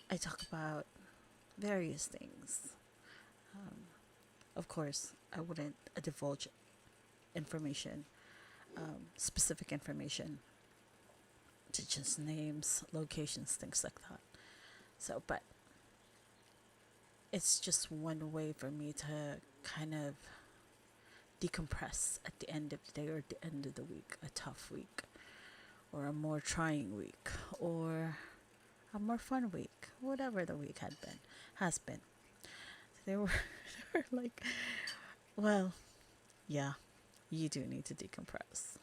I talk about various things. Of course, I wouldn't divulge information, specific information, such as names, locations, things like that. So, but it's just one way for me to kind of decompress at the end of the day or at the end of the week, a tough week, or a more trying week, or a more fun week, whatever the week has been. They were, they were like, well, yeah, you do need to decompress.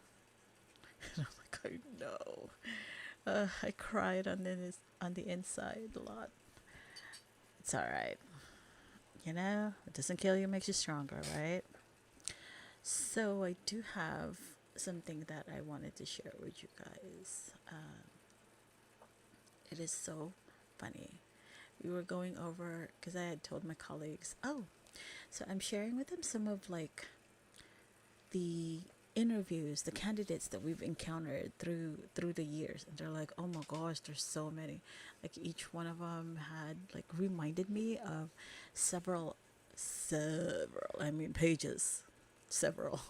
And I'm like, I know. I cried on the inside a lot. It's all right. It doesn't kill you, makes you stronger, right? So I do have something that I wanted to share with you guys. It is so funny. We were going over because I had told my colleagues, oh, so I'm sharing with them some of like the interviews, the candidates that we've encountered through the years, and they're like, oh my gosh, there's so many. Like each one of them had like reminded me of several, I mean pages, several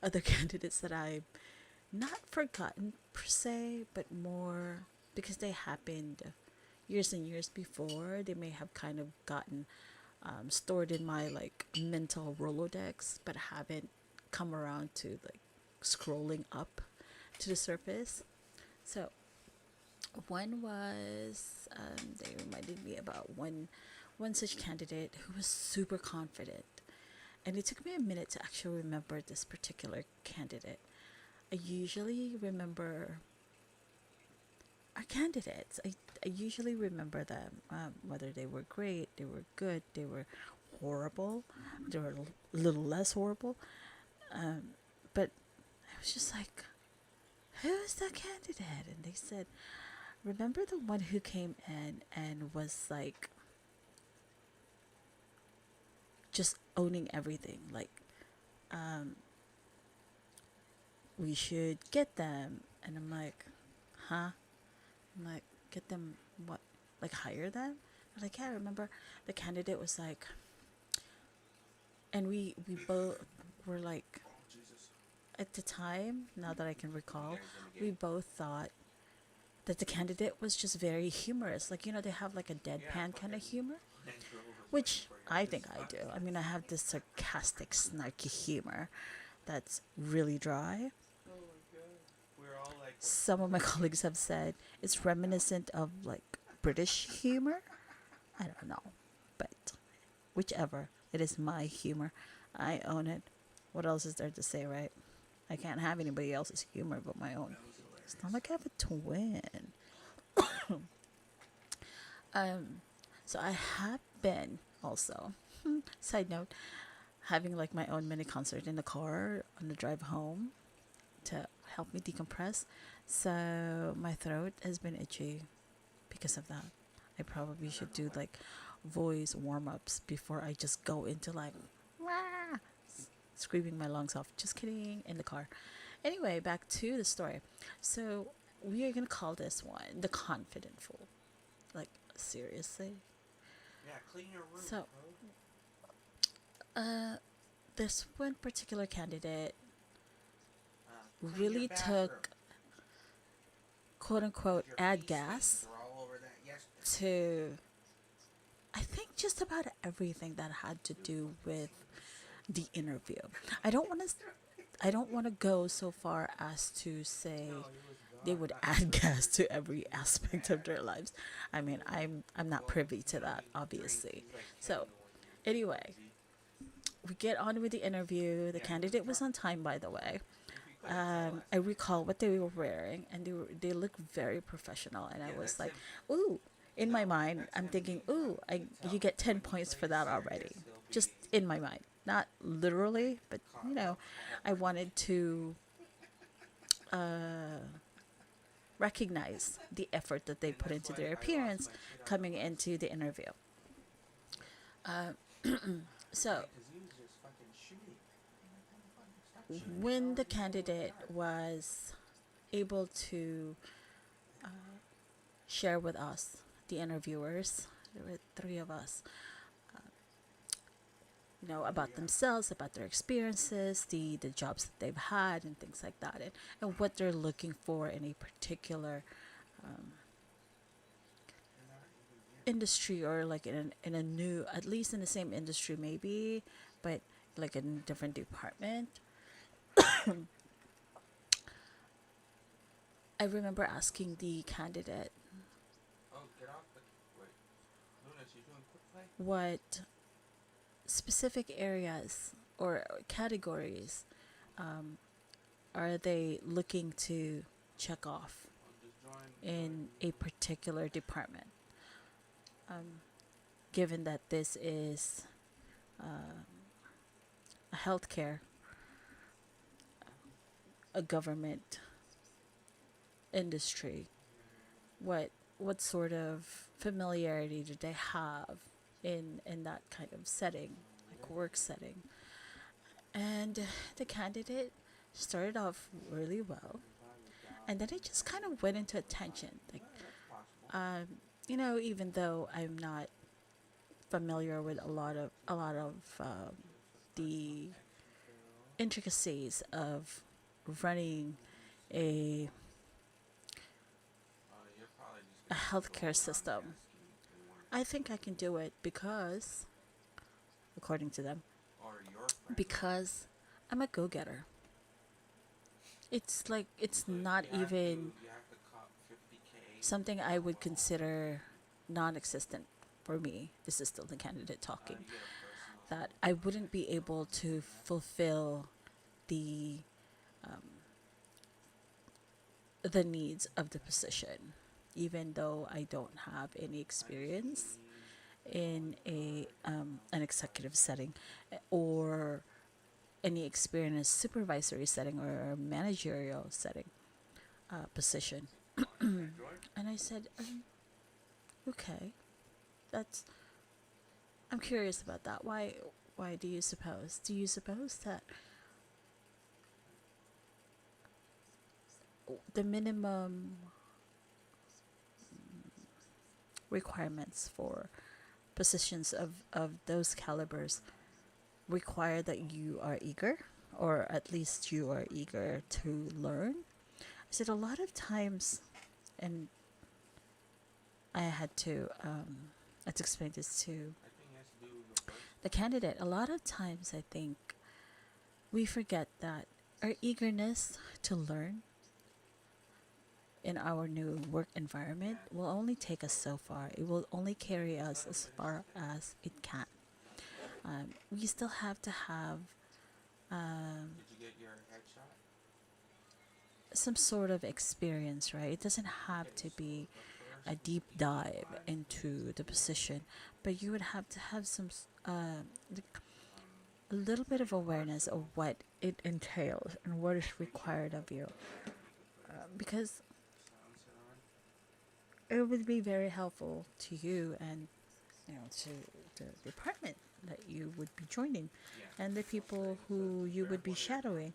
other candidates that I not forgotten per se, but more because they happened years and years before. They may have kind of gotten stored in my like mental Rolodex, but haven't come around to like scrolling up to the surface. So one was they reminded me about one such candidate who was super confident, and it took me a minute to actually remember this particular candidate. I usually remember our candidates. I usually remember them, whether they were great, they were good, they were horrible, they were a little less horrible. But I was just like, who's that candidate? And they said, remember the one who came in and was like just owning everything? Like, we should get them. And I'm like, huh? I'm like, get them what? Like, hire them? I'm like, yeah, I remember the candidate was like, and we both were like, at the time, now that I can recall, we both thought that the candidate was just very humorous. Like, they have like a deadpan kind of humor, which I think I do. I mean, I have this sarcastic, snarky humor that's really dry. Some of my colleagues have said it's reminiscent of like British humor. I don't know, but whichever, it is my humor. I own it. What else is there to say, right? I can't have anybody else's humor but my own. It's not like I have a twin. So I have been also, side note, having like my own mini concert in the car on the drive home to help me decompress. So my throat has been itchy because of that. I probably should do like voice warm ups before I just go into like "Wah!" screaming my lungs off. Just kidding, in the car. Anyway, back to the story. So we are gonna call this one the confident fool. Like, seriously. So this one particular candidate really took quote unquote ad gas to, I think, just about everything that had to do with the interview. I don't want to I don't want to go so far as to say they would add gas to every aspect of their lives. I mean, I'm not privy to that, obviously. So, anyway, we get on with the interview. The candidate was on time, by the way. I recall what they were wearing, and they looked very professional. And I was like, ooh. In my mind, I'm thinking, ooh, you get 10 points for that already. Just in my mind, not literally, but I wanted to recognize the effort that they put into their appearance coming into the interview. So when the candidate was able to share with us the interviewers. There were three of us. About themselves, about their experiences, the jobs that they've had, and things like that, and what they're looking for in a particular industry, or like in a new, at least in the same industry maybe, but like in a different department. I remember asking the candidate what specific areas or categories are they looking to check off in a particular department, given that this is a healthcare, a government industry. What sort of familiarity do they have in that kind of setting, like work setting? And the candidate started off really well, and then it just kind of went into a tangent. Like, even though I'm not familiar with a lot of the intricacies of running a a healthcare system, I think I can do it because, according to them, because I'm a go-getter. It's like it's not even something I would consider non-existent for me. This is still the candidate talking. That I wouldn't be able to fulfill the the needs of the position, even though I don't have any experience in a an executive setting, or any experience supervisory setting or managerial setting position. And I said, okay, that's. I'm curious about that. Why do you suppose? Do you suppose that the minimum requirements for positions of those calibers require that you are eager, or at least you are eager to learn? I said a lot of times, and I had to explain this to the candidate. A lot of times, I think we forget that our eagerness to learn in our new work environment will only take us so far. It will only carry us as far as it can. We still have to have some sort of experience, right? It doesn't have to be a deep dive into the position, but you would have to have like a little bit of awareness of what it entails and what is required of you, because it would be very helpful to you, and to the department that you would be joining, and the people who you would be shadowing,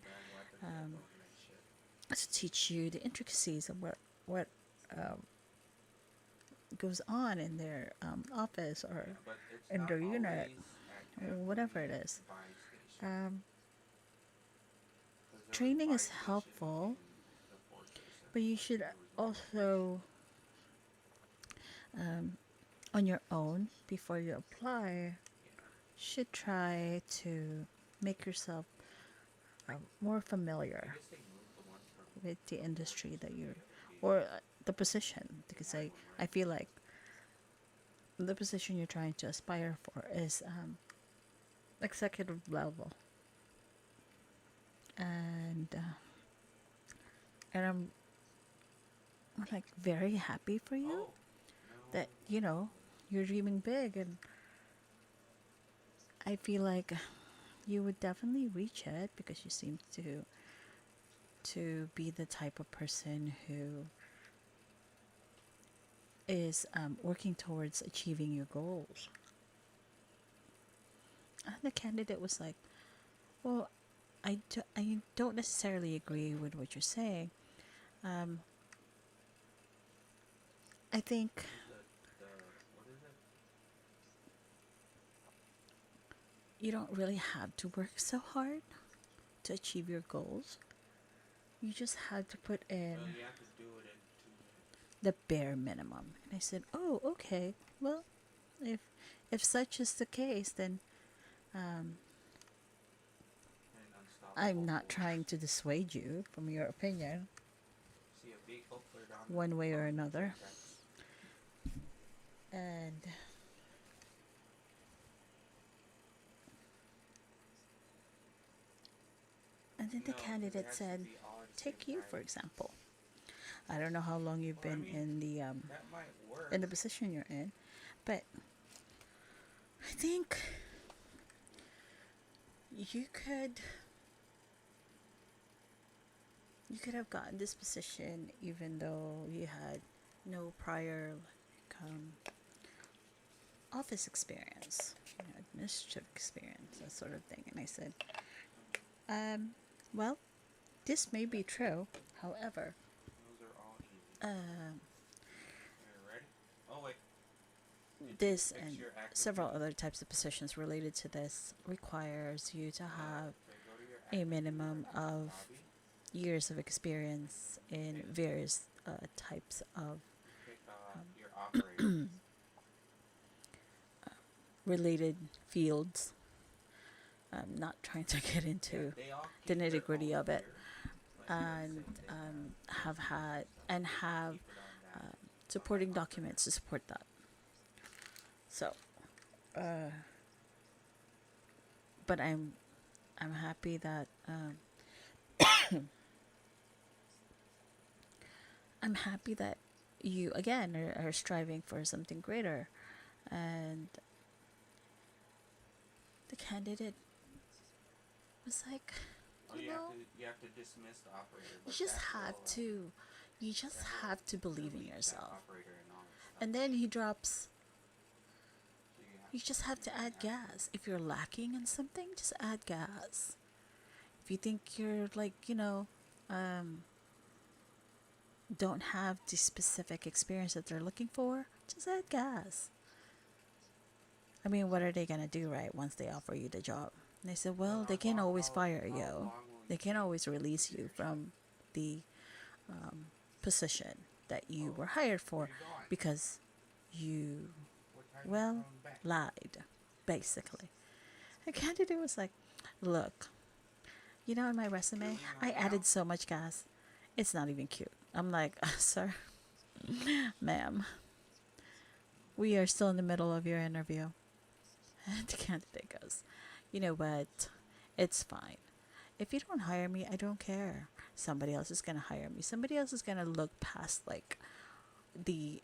to teach you the intricacies of what goes on in their office, or in their unit, or whatever it is. Um, Training is helpful, but you should also, on your own, before you apply, should try to make yourself more familiar with the industry that you're, or the position, because I feel like the position you're trying to aspire for is executive level, and I'm like very happy for you that you're dreaming big, and I feel like you would definitely reach it, because you seem to be the type of person who is working towards achieving your goals. And the candidate was like, well, I don't necessarily agree with what you're saying. I think you don't really have to work so hard to achieve your goals. You just have to put in Well, you have to do it in 2 minutes. the bare minimum. And I said, "Oh, okay. Well, if if such is the case, then um, And I'm unstoppable not force. trying to dissuade you from your opinion See a big buckler down the one way or on the train another." tracks. And then the No, because it candidate has to said, be all at the same "Take you time. for example. I don't know how long you've Well, I been mean, that might in work. the position you're in, but I think you could you could have gotten this position even though you had no prior office experience, administrative experience, that sort of thing." And I said, um, "Well, this may be true. However, Those are all easy. uh, Are ready? Oh wait, did you this fix and your active several duty? other types of positions related to this requires you to have Okay, go to your a active duty minimum of lobby. years of experience in Okay, various types of you pick your operator. related fields. I'm not trying to get Yeah, into they all the keep nitty their gritty own of it, gear. Like the and same thing as have engineers had and stuff. and They all have keep it on that supporting operator. documents to support that. So, but I'm happy that I'm happy that you again are striving for something greater, and the candidate was like, Oh, you know, you have to dismiss the operator, you but just have to, that will believe in delete that yourself. operator and all that stuff. And then he drops, So you just have you to can add add gas. If you're lacking in something, just add gas. If you think you're like, don't have the specific experience that they're looking for, just add gas. I mean, what are they going to do, right, once they offer you the job? And they said, Well, well, they can always fire how you. long will They you can take always to release do you your shift? from the position that you Oh, were hired where for you going? because you, What time you well, coming back? lied, basically. The candidate was like, look, in my You're resume, leaving I right now? added so much gas. It's not even cute. I'm like, sir, ma'am, we are still in the middle of your interview. And the candidate goes, you know what? It's fine. If you don't hire me, I don't care. Somebody else is going to hire me. Somebody else is going to look past like the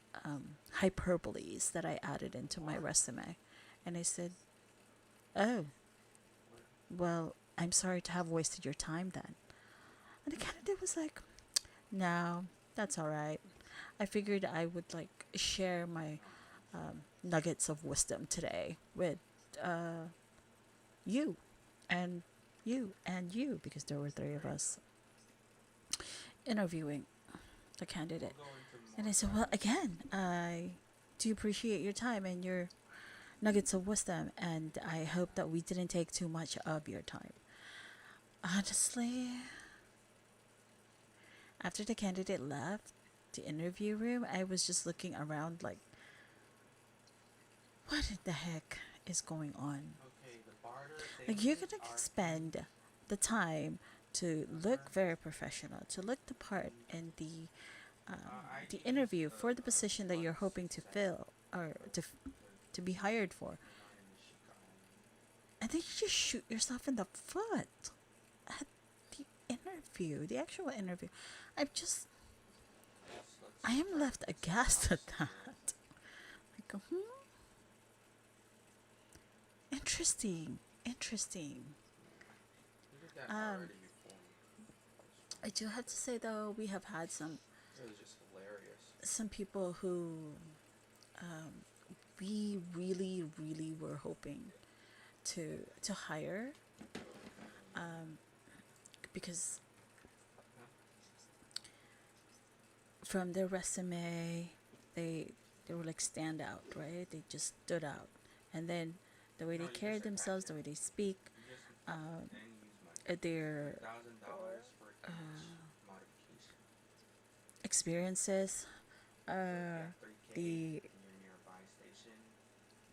hyperboles that I added into my What? resume. And I said, oh, well, I'm sorry to have wasted your time then. And the candidate was like, no, that's all right. I figured I would like share my nuggets of wisdom today with uh, you and you and you because there were three of Great. us interviewing the We'll candidate. go into And more I said, well, driving skills. again, I do appreciate your time and your nuggets of wisdom, and I hope that we didn't take too much of your time. Honestly, after the candidate left the interview room, I was just looking around like, what in the heck is going on? Okay, the barter Like, you're things gonna are spend the time to look remember very professional, to look the part the in I the use interview for the position that you're plus hoping to 7 fill or to be because hired for, we're not in the Chicago. and then you just shoot yourself in the foot at the interview, the actual interview. I'm just, Let's I am start left with some aghast soft at that. skills. Like, interesting, interesting. We did that Um, already before. It's I fine. do have to say though, we have had It was just hilarious. some people who we really, really were hoping to hire because from their resume, they they were like stand out, right? They just stood out, and then the way they No, you carry just said themselves, the captain. way they speak, You just said captain, um, and you use money. their $1,000 for each modification. experiences, So if you uh, have 3K the and you're near a buy station,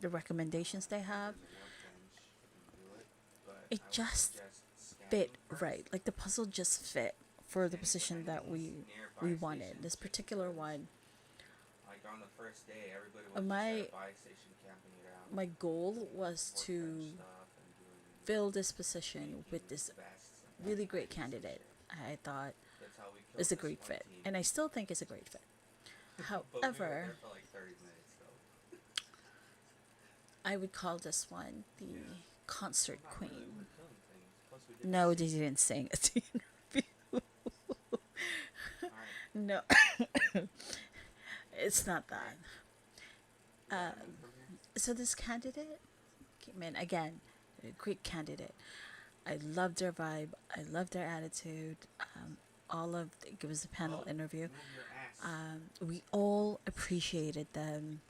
the recommendations they and have. there's a workbench, you can do it. But It I would just suggest scanning fit first right. Like the puzzle just fit for the scanning position that amenities near we buy wanted. This stations just particular because, one, like, on the first day, everybody was just at a my buy station camping it out, my goal doing was workbench to stuff and doing fill this position making with this vests and really great backpacks and candidate. shit. I thought That's how we is killed a this great one fit, team. and I still think it's a great fit. But we were However, there for like 30 minutes though. I would call this one the Yeah. concert Well, not really. We queen. were killing things. Plus, we didn't No, they sing. didn't sing at the interview. Alright. No, it's not that. Alright. We gotta move from here. So this candidate came in again, a great candidate. I loved their vibe. I loved their attitude. All of it was a panel Oh, interview. move your ass. We all appreciated them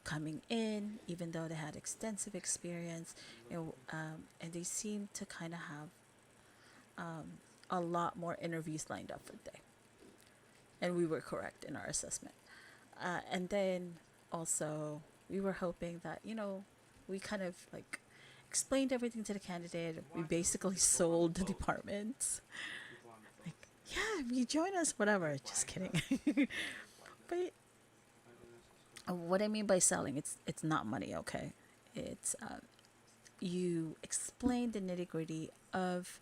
coming in, even though they had extensive experience, and they seemed to kind of have a lot more interviews lined up for the day. And we were correct in our assessment. And then also, we were hoping that, we kind of like explained everything to the candidate. We Why can't we basically just go on the sold the boat? departments. People on the boat. Like, yeah, if you join us, whatever. There's Just flags kidding. up. There's flags up. But I think this is cool. what I mean by selling, it's not money, okay? It's you explain the nitty gritty of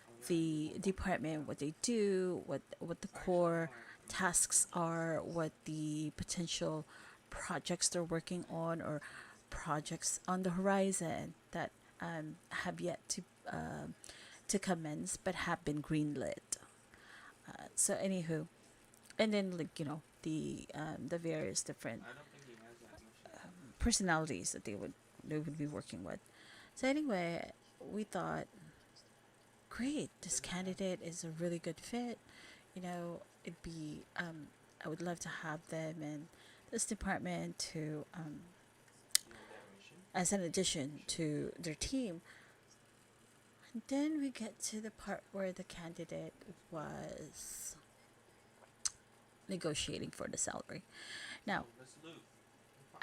Oh, yeah. the department, what they do, what the core tasks are, what the potential projects they're working on, or projects on the horizon that have yet to commence but have been greenlit. So anywho, and then like the various different I don't think he has that much. personalities that they would be working with. So anyway, we thought, great, this candidate is a really good fit. It'd be I would love to have them in this department to No definition. as an addition to their team. And then we get to the part where the candidate was negotiating for the salary. Now, Let's loot.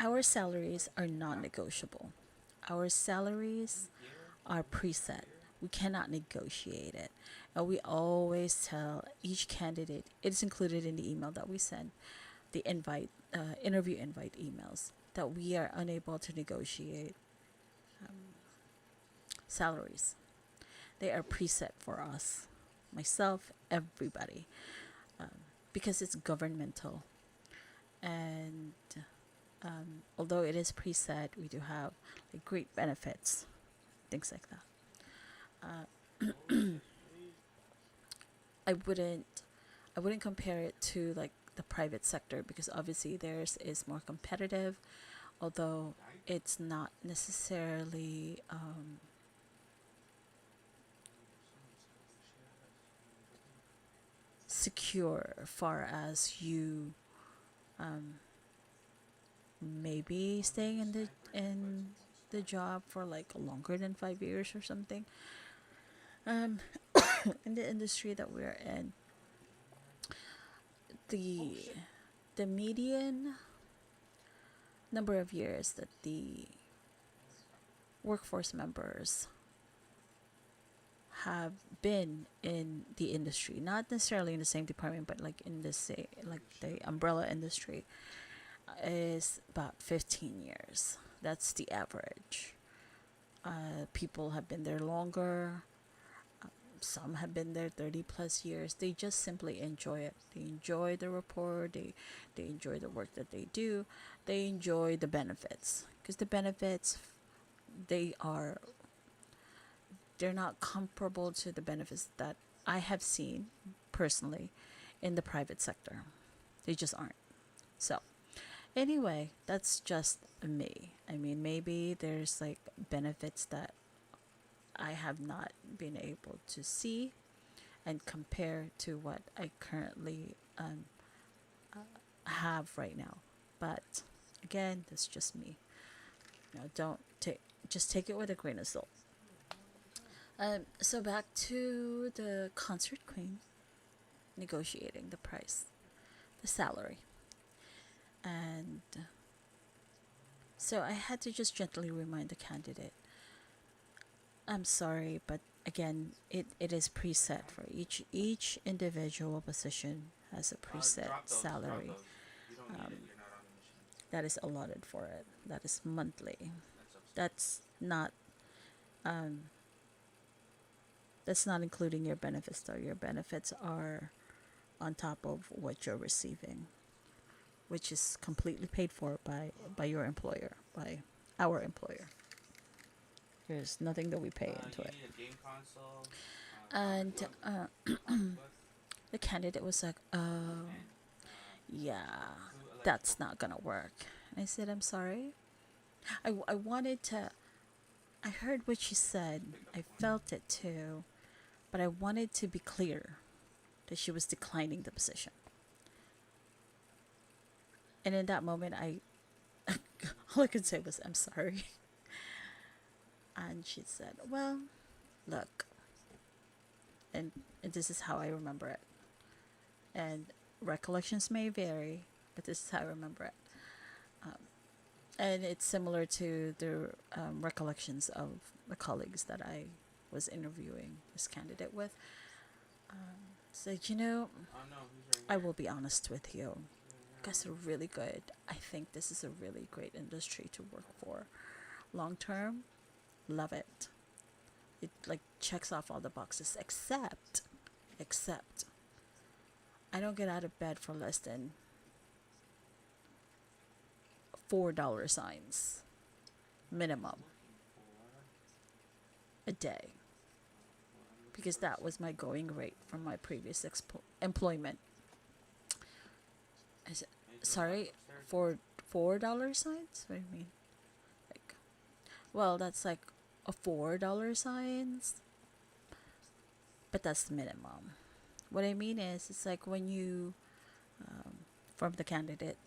our salaries are non-negotiable. Our salaries Gear. are preset. We cannot negotiate it. And we always tell each candidate, it's included in the email that we send, the interview invite emails, that we are unable to negotiate salaries. They are preset for us, myself, everybody, because it's governmental. And although it is preset, we do have like great benefits, things like that. I wouldn't compare it to like the private sector because obviously theirs is more competitive, although it's not necessarily secure far as you maybe staying in the job for like longer than 5 years or something. Um, in the industry that we're in, the the median number of years that the workforce members have been in the industry, not necessarily in the same department, but like in the say like the umbrella industry, is about 15 years. That's the average. People have been there longer. Some have been there 30 plus years. They just simply enjoy it. They enjoy the rapport. They enjoy the work that they do. They enjoy the benefits because the benefits they are they're not comparable to the benefits that I have seen personally in the private sector. They just aren't. So, anyway, that's just me. I mean, maybe there's like benefits that I have not been able to see and compare to what I currently have right now. But again, that's just me. Don't just take it with a grain of salt. So back to the concert queen negotiating the price, the salary. And so I had to just gently remind the candidate, I'm sorry, but again, it is preset for each individual position has a preset Drop those. Drop salary those. You don't need it. You're not on the machine. that is allotted for it. That is monthly. That's upset. Um, that's not including your benefits though. Your benefits are on top of what you're receiving, which is completely paid for by your employer, by our employer. There's nothing that we pay into You it. need a game console. And Comic book. the candidate was like, "Oh, And, yeah, two electrical. that's not gonna work." And I said, "I'm sorry. I wanted to. I heard what you said. I felt it too, but I wanted to be clear that she was declining the position." And in that moment, all I could say was, "I'm sorry." And she said, "Well, look," and this is how I remember it. And recollections may vary, but this is how I remember it. And it's similar to the recollections of the colleagues that I was interviewing this candidate with. It's like, Oh no, he's right I here. will be honest with you. You guys are really good. I think this is a really great industry to work for. Long term, love it. It like checks off all the boxes except I don't get out of bed for less than $4 signs minimum a day, because that was my going rate from my previous employment. I said, sorry, for $4 signs? What do you mean? Like, well, that's like a $4 signs, but that's the minimum. What I mean is, it's like when you, from the candidate,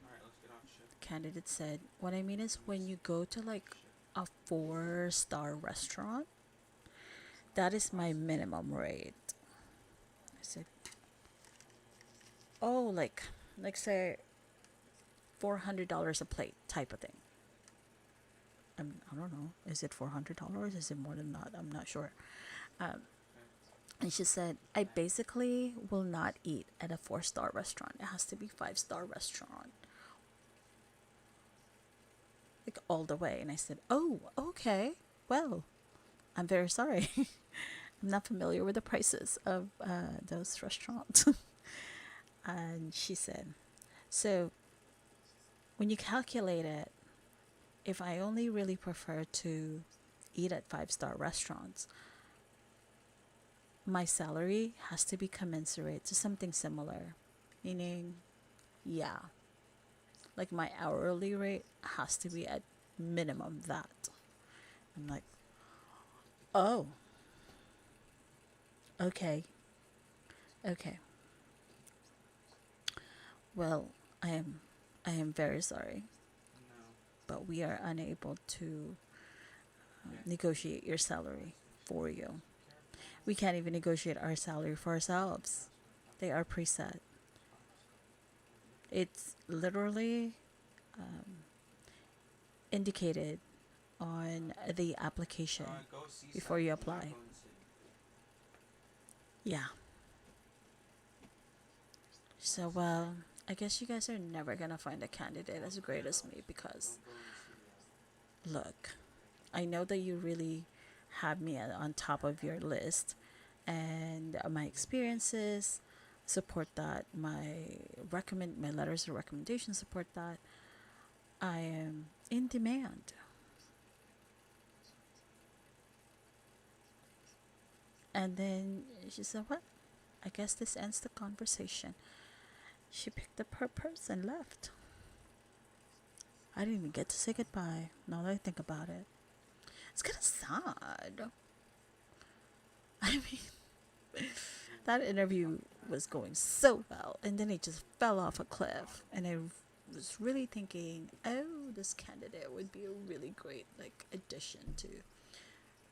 Alright, let's get on shift. candidate said, what I mean is when you go to like a 4-star restaurant, that is my minimum rate. I said, oh, like say $400 a plate type of thing. I don't know. Is it $400? Is it more than that? I'm not sure. And she said, I basically will not eat at a 4-star restaurant. It has to be 5-star restaurant. Like all the way. And I said, oh, okay. Well, I'm very sorry. I'm not familiar with the prices of those restaurants. And she said, so when you calculate it, if I only really prefer to eat at 5-star restaurants, my salary has to be commensurate to something similar. Meaning, yeah, like my hourly rate has to be at minimum that. I'm like, oh, okay, okay. Well, I am very sorry, No. but we are unable to negotiate your salary for you. We can't even negotiate our salary for ourselves. They are preset. It's literally indicated on the application Go see before you something. apply. Not going to city. Yeah. So, well, I guess you guys are never gonna find a candidate as great as me because, Don't go in the city. look, I know that you really have me on top of your list, and my experiences support that. My letters of recommendation support that. I am in demand. And then she said, "What? I guess this ends the conversation." She picked up her purse and left. I didn't even get to say goodbye. Now that I think about it, it's kind of sad. I mean, that interview was going so well, and then it just fell off a cliff. And I was really thinking, oh, oh, this candidate would be a really great like addition to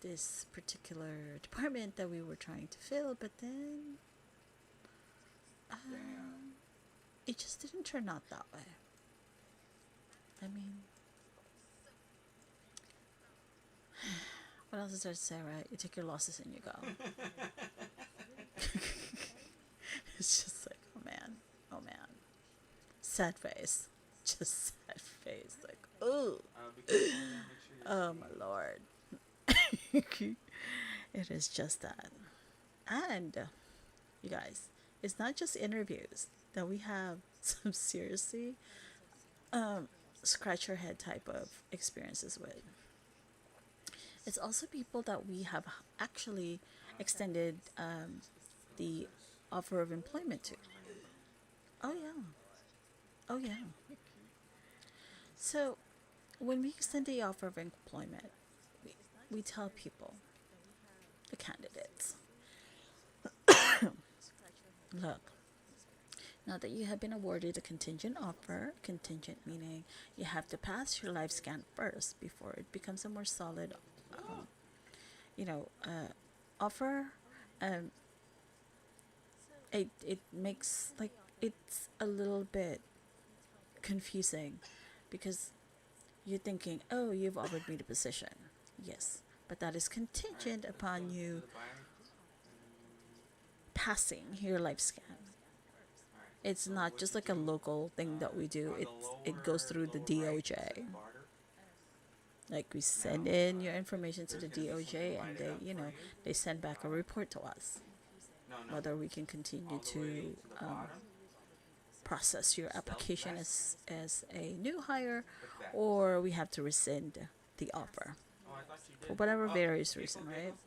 this particular department that we were trying to fill, but then it just didn't turn out that way. I mean, what else is there to say, right? You take your losses and you go. It's just like, oh man, oh man. Sad face. Just sad face. Like, ooh, Be careful there. Make sure you're oh safe. my lord. It is just that. And, you guys, it's not just interviews that we have some seriously scratch your head type of experiences with. It's also people that we have actually extended the offer of employment to. Oh, yeah. Oh, yeah. So, when we extend the offer of employment, we tell people, the candidates, look, now that you have been awarded a contingent offer, contingent meaning you have to pass your life scan first before it becomes a more solid, you know, offer. Um, it makes like it's a little bit confusing because you're thinking, oh, you've offered me the position. Yes, but that is Alright, contingent let's go upon to you the buy. passing your life scan. Alright, It's so not what just you like a do local thing that we do. on the It goes through the lower right, it says DOJ. barter. Like we Now, send in your information to there's the gonna be something DOJ, and lighted they, up for you. they send back a report to us No, no, whether we can continue all the way to to the bottom. process your Stealth application vest. as a new hire, Click that. or we have to rescind the offer Oh, I thought you for did. whatever Oh, various vehicle, reason, right? vehicle.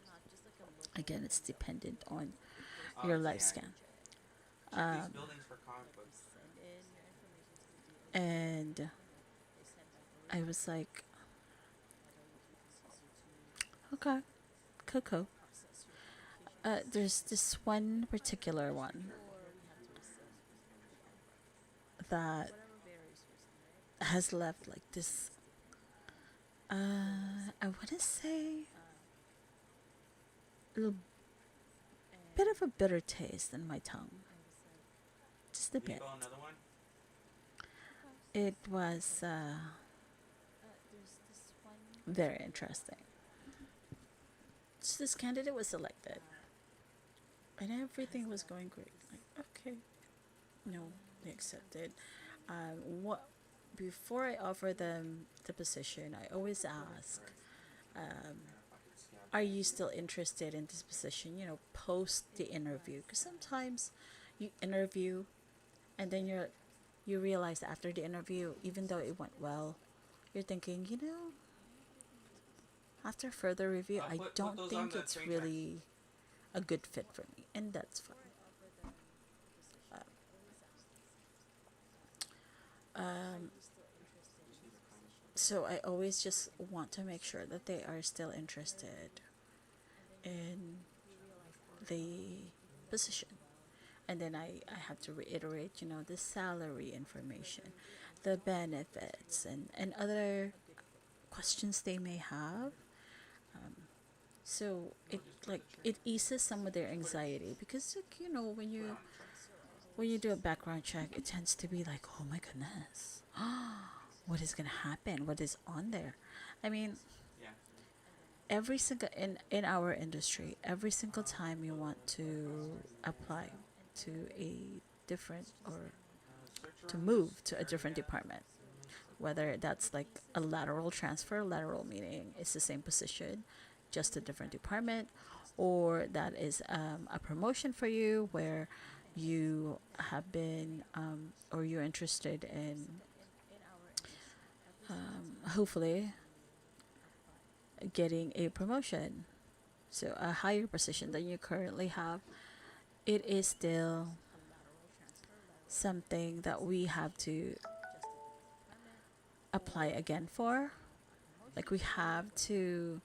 Again, it's dependent on Oh, your life yeah. scan. Check these buildings for comic books. And I was like, okay, Coco. There's this one particular one that has left like this. I want to say a little bit of a bitter taste in my tongue, just a bit. Vehicle, another one. It was very interesting. So this candidate was selected, and everything was going great. Like, okay, no, they accepted. What before I offer them the position, I always ask, are you still interested in this position? Post the interview, because sometimes you interview, and then you realize after the interview, even though it went well, you're thinking, after further review, I Put don't those on think the it's train really a good fit for me, and that's fine. So I always just want to make sure that they are still interested in the position. And then I have to reiterate, the salary information, the benefits, and other questions they may have. So it eases some of their anxiety because when you do a background check, it tends to be like, oh my goodness, what is gonna happen? What is on there? I mean, Yeah. every single in our industry, every single time you want to apply to a different or Search to around move this to a different area. department, whether that's like a lateral transfer, lateral meaning it's the same position, just a different department, or that is a promotion for you where you have been or you're interested in hopefully getting a promotion, so a higher position than you currently have. It is still something that we have to apply again for. Like we have to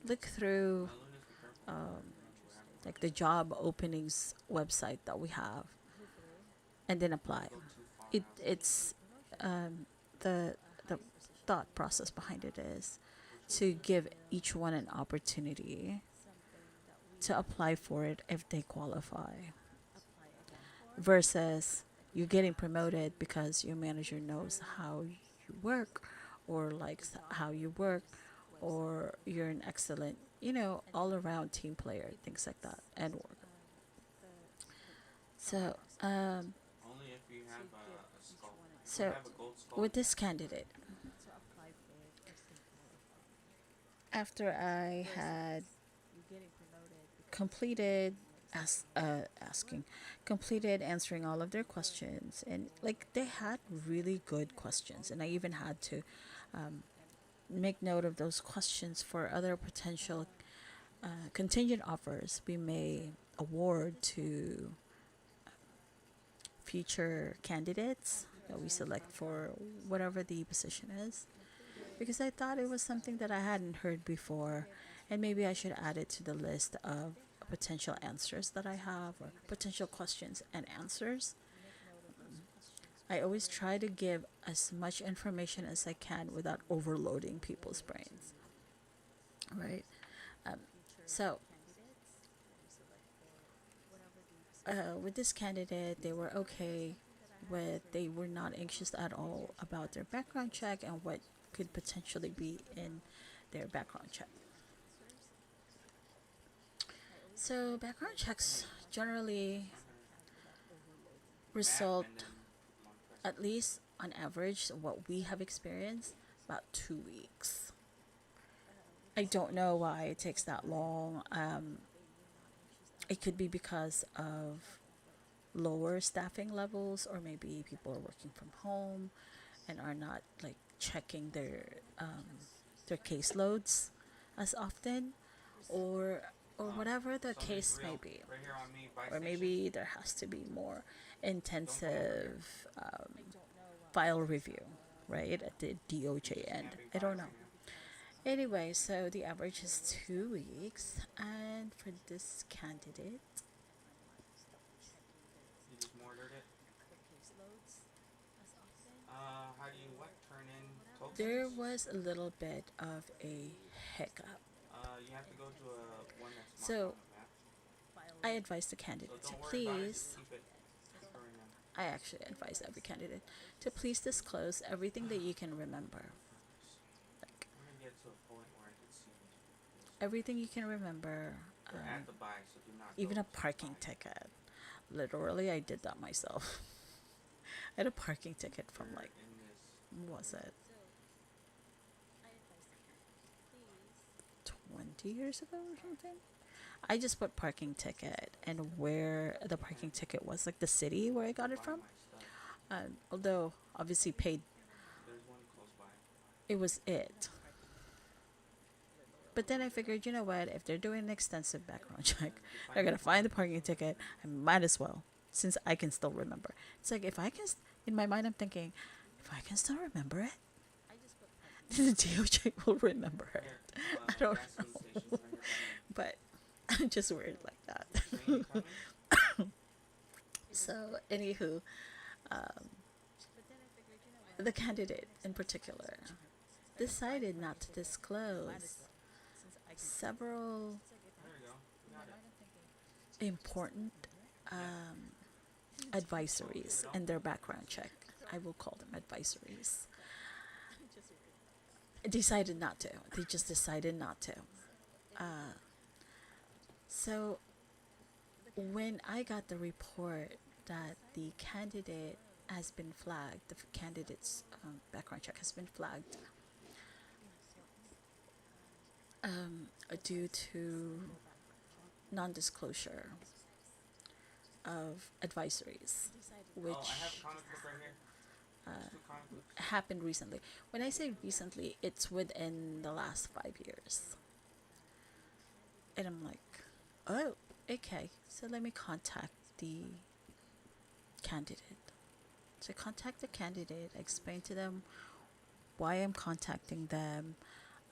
look through Lunas, be careful. Not sure what happened. like the job openings website that we have, and then apply. Don't go too far It out. it's um, the the thought process behind it is to give each one an opportunity to apply for it if they qualify, versus you getting promoted because your manager knows how you work or likes how you work, or you're an excellent, all around team player, things like that, and work. So, Only if you have a skull. Do I so have a gold skull? with this candidate, after I had completed asking, completed answering all of their questions, and like they had really good questions, and I even had to make note of those questions for other potential contingent offers we may award to future candidates that we select for whatever the position is, because I thought it was something that I hadn't heard before, and maybe I should add it to the list of potential answers that I have, or potential questions and answers. I always try to give as much information as I can without overloading people's brains, right? Um, so, with this candidate, they were okay they were not anxious at all about their background check and what could potentially be in their background check. So, background checks generally Map result, and then long press. at least on average, what we have experienced, about 2 weeks. I don't know why it takes that long. It could be because of lower staffing levels, or maybe people are working from home and are not like checking their caseloads as often, or whatever the Somebody's case may real. be, Right here on me, buy or station. maybe there has to be more Don't come over here. intensive file review, right, at the DOJ Just end. camping I fire don't know. right now. Anyway, so the average is 2 weeks, and for this candidate, You just mortared it. How do you what? Turn in there tokens? was a little bit of a hiccup. You have to go to a one that's marked So on the map. I advised the So candidate to don't worry about it. Just please, keep it. Keep her remember. I actually advise every candidate to please disclose everything that you can remember. Focus. Like, I'm gonna get to a point where I can see these real slow. everything you can remember, They're at the buy, so do not go even a to the parking buy. ticket. Literally, I did that myself. I had a parking ticket from They're like, in this. what was it, 20 years ago or something? I just put parking ticket and where the parking ticket was, like the city where I got it Buy from. my stuff. Although obviously paid, There's one close by. it was it. But then I figured, you know what? If they're doing an extensive background And check, then if you they're find gonna that one, find the parking ticket. I might as well, since I can still remember. It's like if I can, in my mind, I'm thinking, if I can still remember it, the DOJ will remember it. here, I don't gas know, station's right here by me. but I'm just weird like that. Train coming? So, anywho, the candidate in particular decided not to disclose several There you go. You got it. important advisories in their background check. I will call them advisories. Decided not to. They just decided not to. So when I got the report that the candidate has been flagged, the candidate's background check has been flagged due to non-disclosure of advisories, which Oh, I have a comic book right here. There's two comic books. happened recently. When I say recently, it's within the last 5 years. And I'm like, oh, okay. So let me contact the candidate. So I contact the candidate. I explain to them why I'm contacting them.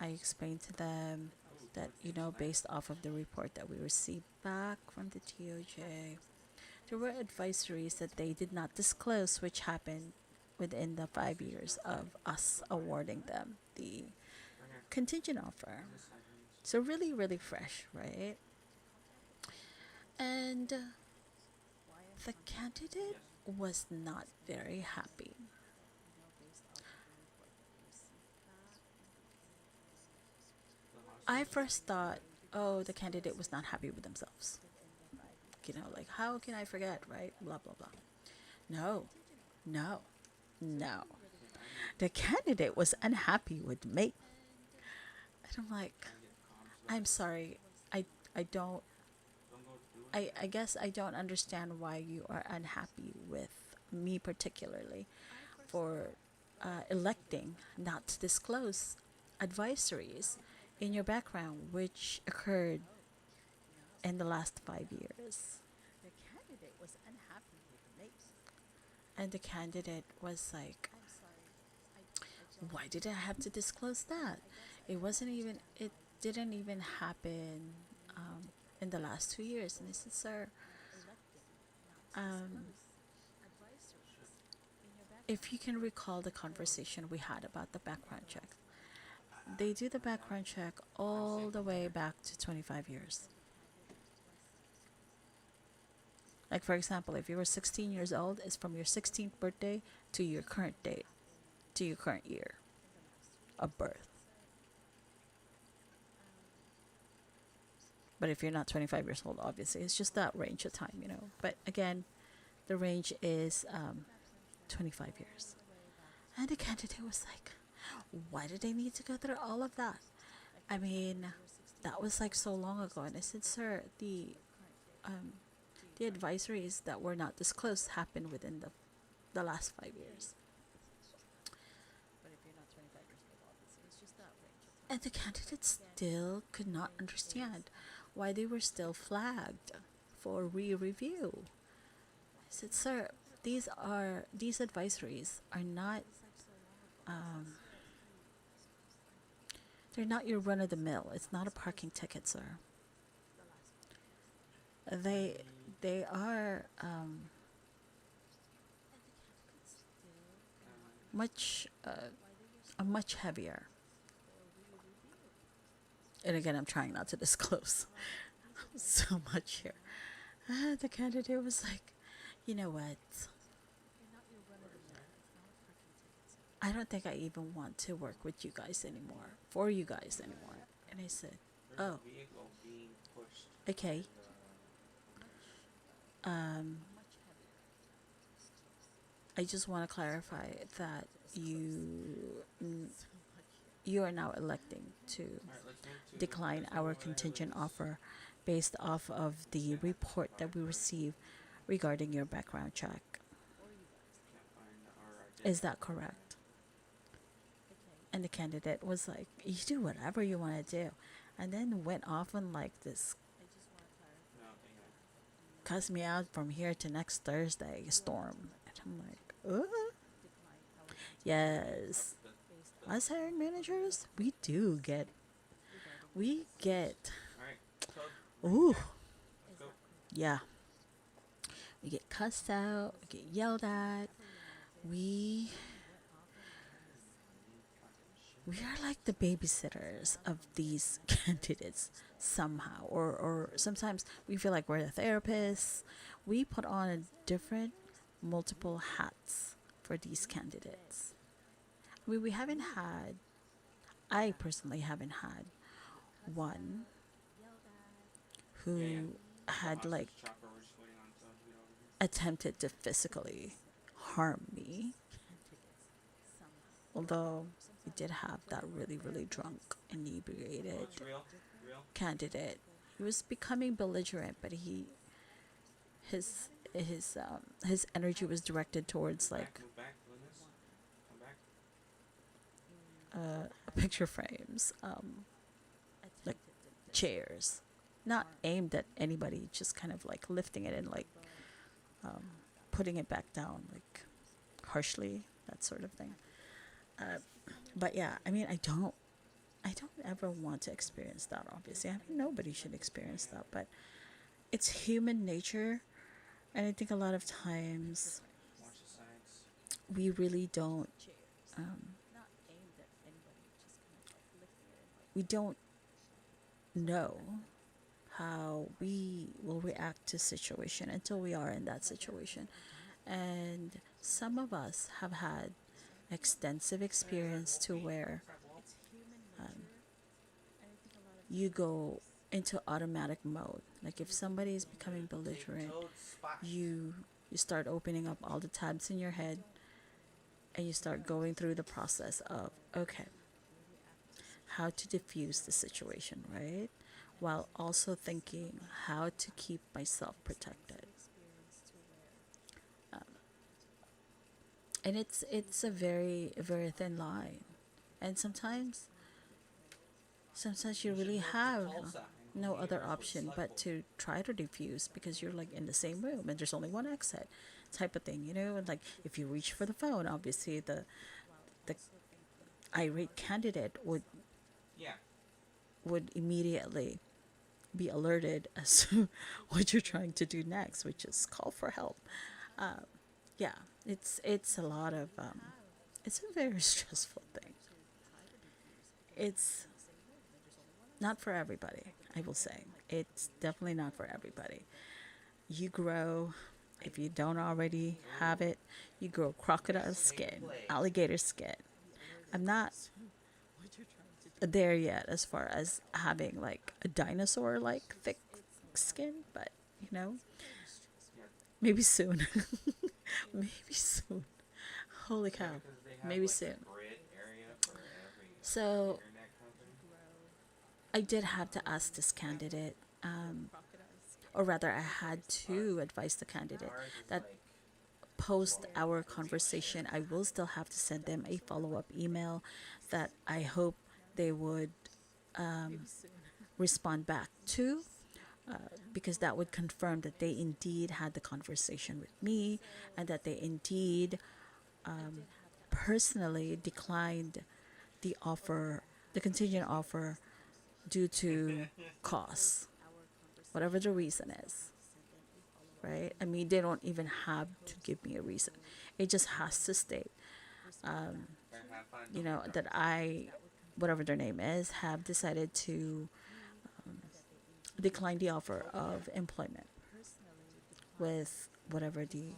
I explain to them that, based off of the report that we received back from the TOJ, there were advisories that they did not disclose, which happened within the 5 years of us awarding them the Right here. contingent offer. On this side, please. So really, really fresh, right? And the candidate Yes. was not very happy. The I hostage. first thought, oh, the candidate was not happy with themselves. Like, how can I forget, right? Blah, blah, blah. No, no, no. Okay, I need The candidate was unhappy with me. And I'm like, try and get comms I'm back. sorry. I, I don't, Don't go do it. I guess I don't understand why you are unhappy with me, particularly for electing not to disclose advisories in your background which occurred in the last 5 years. The candidate was unhappy with me. And the candidate was like, why did I have to disclose that? It didn't even happen in the last 2 years. And I said, sir, um, if you can recall the conversation we had about the background check, they do the background check all the way back to 25 years. Like, for example, if you were 16 years old, it's from your 16th birthday to your current date, to your current year of birth. But if you're not 25 years old, obviously, it's just that range of time. But again, the range is 25 years. And the candidate was like, why did they need to go through all of that? I mean, that was like so long ago. And I said, sir, the advisories that were not disclosed happened within the last 5 years. And the candidate still could not understand why they were still flagged for re-review. I said, sir, these advisories are not they're not your run of the mill. It's not a parking ticket, sir. They they are much much heavier. And again, I'm trying not to disclose so much here. The candidate was like, you know what? I don't think I even want to work with you guys anymore, for you guys anymore. And I said, There's oh, a vehicle being pushed. okay. And, I just want to clarify that you are now electing to Alright, let's move to decline let's move our over there where contingent this offer based off of the report that we received regarding your background check. can't find our Is agenda. that correct? And the candidate was like, you do whatever you want to do. And then went off on like this No, yeah. cuss me out from here to next Thursday storm. And I'm like, yes. The, Us hiring managers, we get, Alright, code. ooh, Let's go. yeah. We get cussed out, we get yelled at. We we are like the babysitters of these candidates somehow, or sometimes we feel like we're the therapists. We put on a different multiple hats for these candidates. I mean, we haven't had, I personally haven't had one who Yeah, yeah. had Hostage like chopper, we're just waiting on it to get over here. attempted to physically harm me. Although we did have that really, really drunk, Oh, inebriated it's real? Real? candidate. He was becoming belligerent, but his energy was directed towards Move like back, move back, Lunas. Come back. picture frames, like chairs, not aimed at anybody, just kind of like lifting it and like putting it back down, like harshly, that sort of thing. But yeah, I mean, I don't ever want to experience that. Obviously, I mean, nobody should experience that, but it's human nature, and I think a lot of times Watch the sides. we really don't um, we don't know how we will react to situation until we are in that situation. And some of us have had extensive experience to where um, you go into automatic mode. Like if somebody is becoming belligerent, you you start opening up all the tabs in your head and you start going through the process of okay, how to diffuse the situation, right? While also thinking how to keep myself protected. Um, and it's a very thin line. And sometimes you really have no other option but to try to diffuse because you're like in the same room and there's only one exit type of thing, you know? And like if you reach for the phone, obviously the irate candidate Yeah. would immediately be alerted as to what you're trying to do next, which is call for help. Uh, yeah, it's a lot of it's a very stressful thing. It's not for everybody, I will say. It's definitely not for everybody. You grow, if you don't already have it, you grow crocodile skin, alligator skin. I'm not there yet as far as having like a dinosaur like thick skin, but you know, maybe soon. Maybe soon. Holy Yeah, cow. because they have Maybe like a soon. grid area for every So internet company. I did have to ask this candidate, or rather, I had to advise the candidate Ours is that like post slower. our conversation, I will still have to send them a follow up email that I hope they would respond back to. Because that would confirm that they indeed had the conversation with me and that they indeed personally declined the offer, the contingent offer, due to costs, whatever the reason is, right? I mean, they don't even have to give me a reason. It just has to state, Have fun. you know, that I, whatever their name is, have decided to decline the offer of employment with whatever the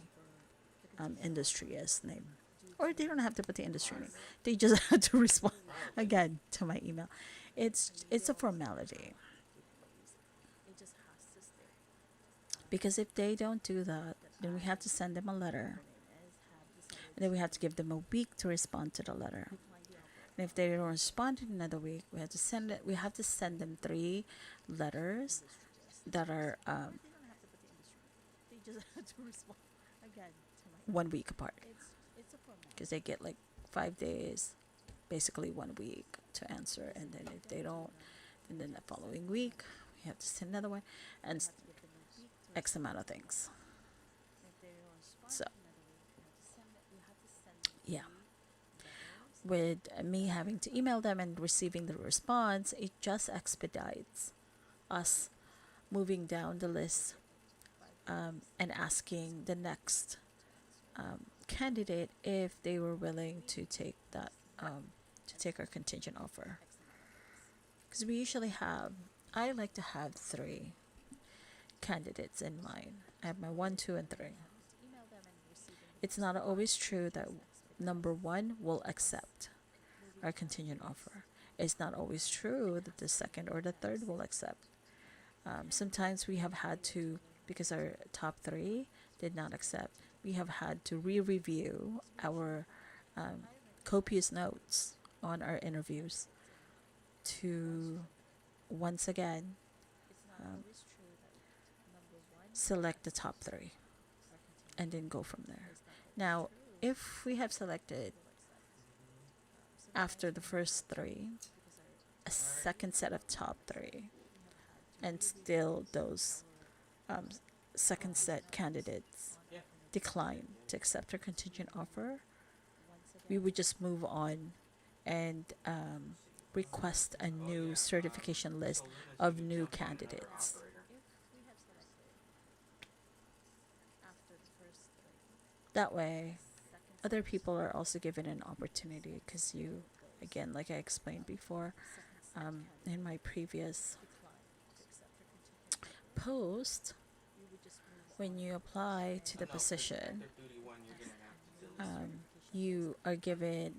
industry is name. Or they don't have to put the industry name. They just have to respond again to my email. It's a formality. Because if they don't do that, then we have to send them a letter. And then we have to give them a week to respond to the letter. And if they don't respond in another week, we have to send them 3 letters that are 1 week apart. Because they get like 5 days, basically 1 week to answer. And then if they don't, and then the following week, we have to send another one. And X amount of things. So, yeah. With me having to email them and receiving the response, it just expedites us moving down the list and asking the next candidate if they were willing to take that to take our contingent offer. Because we usually have, I like to have 3 candidates in mind. I have my 1, 2, and 3. It's not always true that number 1 will accept our contingent offer. It's not always true that the second or the third will accept. Sometimes we have had to, because our top 3 did not accept, we have had to re-review our copious notes on our interviews to once again select the top 3 and then go from there. Now, if we have selected after the first 3 a second set of top 3 and still those um, second set candidates Yeah. decline to accept our contingent offer, we would just move on and request a new certification list of new candidates. That way, other people are also given an opportunity because you, again, like I explained before, in my previous post, when you apply to the No, because the position, active duty one you're gonna have to do the you are given,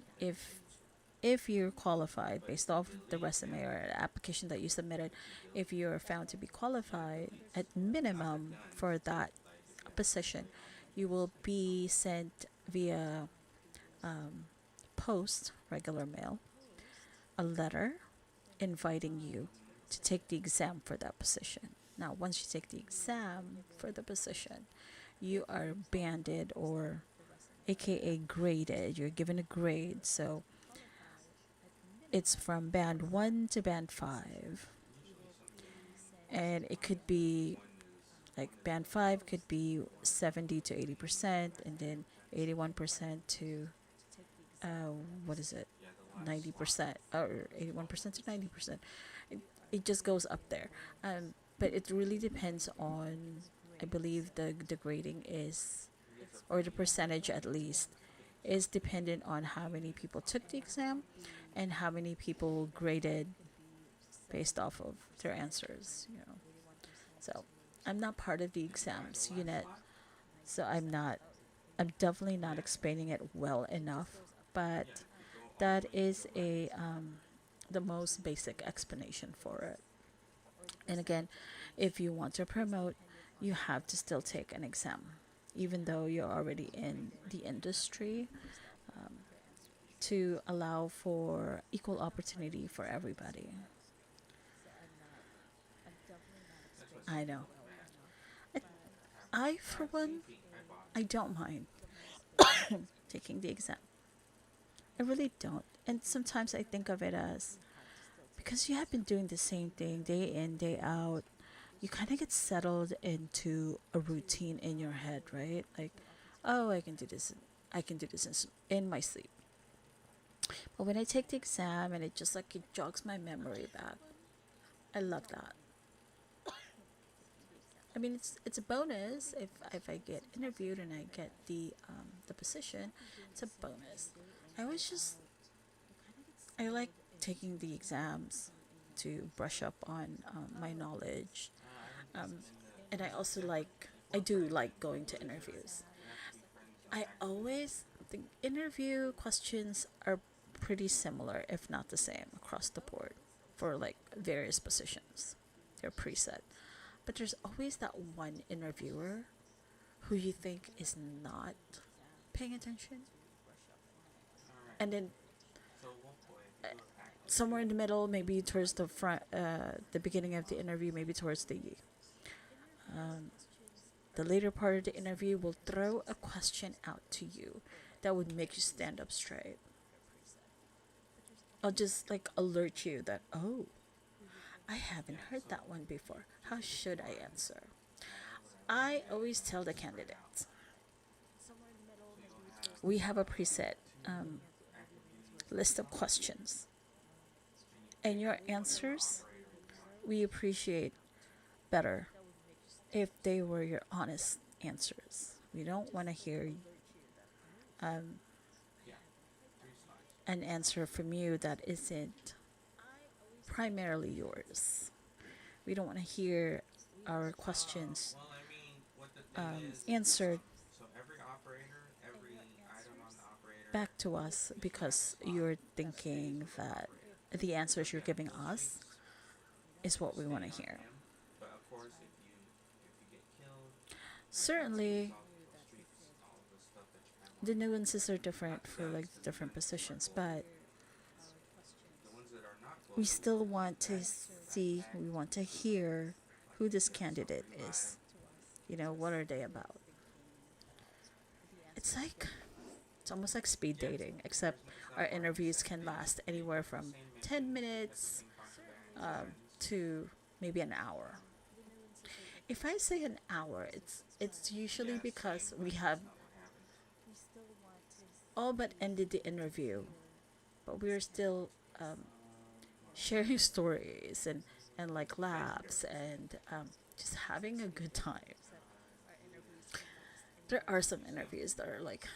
if you're qualified but if based you off do the the exam, resume or the application that you submitted, if you if diligently you're apply, found to be you know, qualified complete at not the minimum done for that like exam, position, but on you will the be sent via post, regular mail, a letter inviting you to take the exam for that position. Now, once you take the exam for the position, you are banded, or aka graded. You're given a grade. So it's from band 1 to band 5. usually some days And it could be like band one is 5 could close, be one is 70 to between 80%, and and then 81% to what is it? yeah, the last slot 90% or is 81% to 12 minutes. 90%. It just goes up there. But it really depends on, I believe the grading is, It gets up to or the 80 percentage at least, is dependent on how many people took the exam and how many people graded based off of their answers, you know. So I'm not part of the If you are exams the last unit, slot, so I'm definitely not yeah, explaining it well enough, but yeah, you go all the that way to is the left. a the most basic explanation for it. And again, if you want to promote, you have to still take an exam, even though you're already in the industry, to allow for equal opportunity for everybody. That's why some I know. people get mad. I, That happens. I for one, Same thing. I bought I don't mind taking the exam. I really don't. And sometimes I think of it as, because you have been doing the same thing day in, day out, you kind of get settled into a routine in your head, right? Like, oh, I can do this. I can do this in my sleep. But when I take the exam and it just like it jogs my memory back, I love that. I mean, it's a bonus if I get interviewed and I get the position. It's a bonus. I was just I like taking the exams to brush up on my knowledge, I don't think um, in and I the also different. like, If I we're do friends, like going to interviews. we have to be friends I actively. always the interview questions are pretty similar, if not the same, across the board for like various positions. They're preset, but there's always that one interviewer who you think is not paying attention, All right. and then So what point if you go active somewhere duty? in the middle, maybe towards the front, the beginning of the interview, maybe towards um, the later part of the interview, will throw a question out to you that would make you stand up straight. I'll just like alert you that, oh, I haven't Yeah. heard So that one before. How just should I before answer? I add whatever, I yeah, always you tell the just spread out. candidates, So you'll have we have a preset two active duty list of positions, questions, and you and pick your whatever answers operator you want. we appreciate better if they were your honest answers. We don't want to hear um, Yeah, 3 slots. an answer from you that isn't primarily yours. We don't want to hear our questions Well, I mean, what the thing is, answered so every operator, every item on the operator back to us each and every because slot you're stays thinking with the that operator. the So answers you're yeah, giving those us things is will what we want stay to on hear. him. But of course, if you get killed, that's based Certainly, off of those streaks and all of the stuff that you have on the you. nuances are Not different the for like guns, because the different guns are positions, gold. but The ones that are not we gold, still want to see, backpack, we want to boots, hear like who this yeah, so candidate revive. is. You know, what are they about? It's like, it's almost like speed Yeah, dating, except it's not our more interviews can exactly. last They anywhere get the from same 10 mission, get the minutes same contraband items. to maybe an hour. If I say an hour, it's usually Yeah, same, because we but have that's not what happens. all but ended the interview, but we're still sharing stories and like Thank you. laughs and just having a good time. There are some So interviews that are like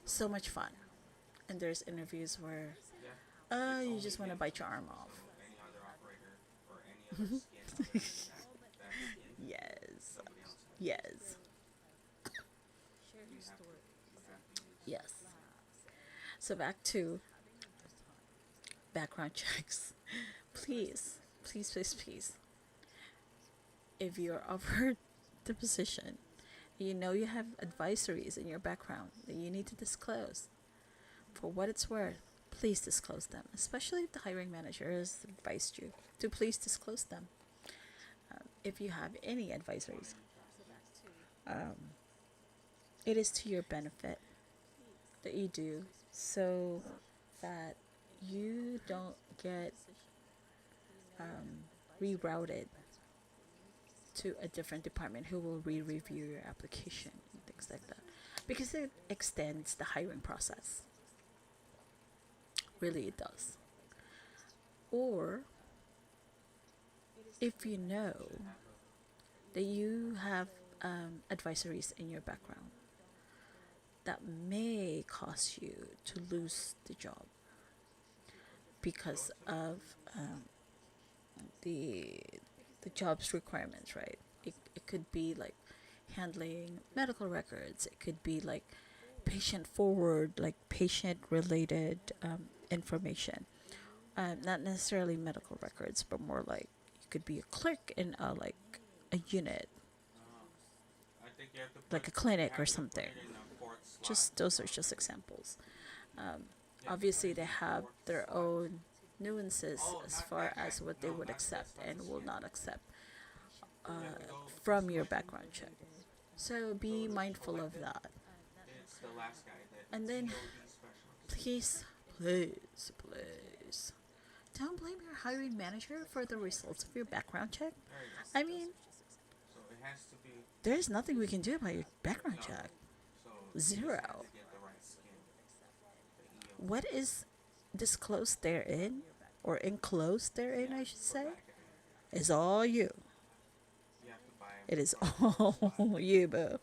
so much fun. And there's interviews where Yeah. It's you only just want to him. bite your arm So off. any other operator or any other skin other than that skin, Yes. somebody else has. Yes. So you have to use Yes. So back to background checks. Please, please, please, please. If you're offered the position, you know you have advisories in your background that you need to disclose. For what it's worth, please disclose them, especially if the hiring manager has advised you to please disclose them. If you have any advisories, um, it is to your benefit that you do so that you don't get rerouted to a different department who will re-review your application and things like that, because it extends the hiring process. Really, it does. Or if you know that you have advisories in your background that may cause you to lose the job because of the the job's requirements, right? It could be like handling medical records. It could be like patient forward, like patient related information. Not necessarily medical records, but more like you could be a clerk in a unit, I think you have to like put a clinic or put something. it in a fourth slot. Just those are just examples. Um, You have to put Obviously, it they in the have fourth their slot. own nuances Oh, as not far that guy. as what they No, would not accept that's not the and will skin. not accept You have to go from your select. background check. So be mindful of Selected. that. It's the last guy, the And then TOD specialist. please, please, please, don't blame your hiring manager for the results of your background check. There you go. I mean, So it has to be there's nothing we can do about your background no. check. So you just Zero. have to get the right skin. The EO. What is disclosed therein, or enclosed therein, I should For say, that guy, is all you. you have to buy him It is from the fourth slot. all you, boo.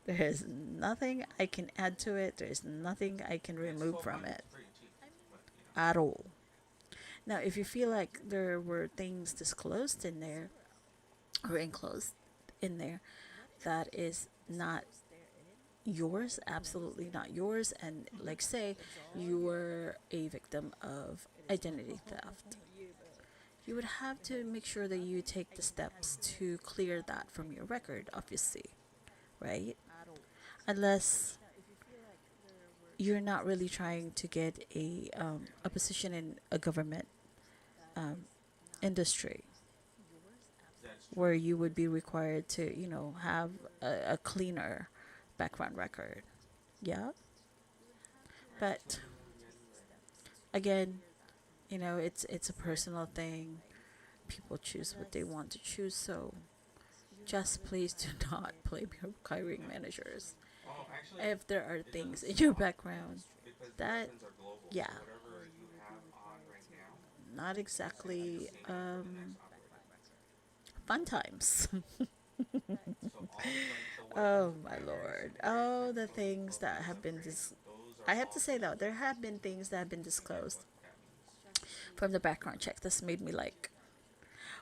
There is nothing I can add to it. There is nothing I can It's remove 12 from months. it It's pretty cheap, but at all. Now, if you feel like there were things disclosed in there or enclosed in there that is not yours, absolutely not yours, and like say you were a victim of identity theft, you would have to make sure that you take the steps to clear that from your record, obviously, right? Unless you're not really trying to get a position in a government um, industry that's true. where you would be required to, have a cleaner background record. Yeah. Alright, so But where were we anyway? again, it's a personal thing. People choose what they want to choose. So just please do not blame your hiring managers Oh, actually, if there are it doesn't things in your stop background because the that, weapons are global. yeah, So whatever you have on right now, not it's the exactly same for the next operator. fun times. So all like the Oh weapons, my primary, lord. secondary, Oh, the tactical, things that explosives, have been upgrade, those are I have to all say though, global. there have been things that have been You get disclosed what that means. from the background check that's made me like,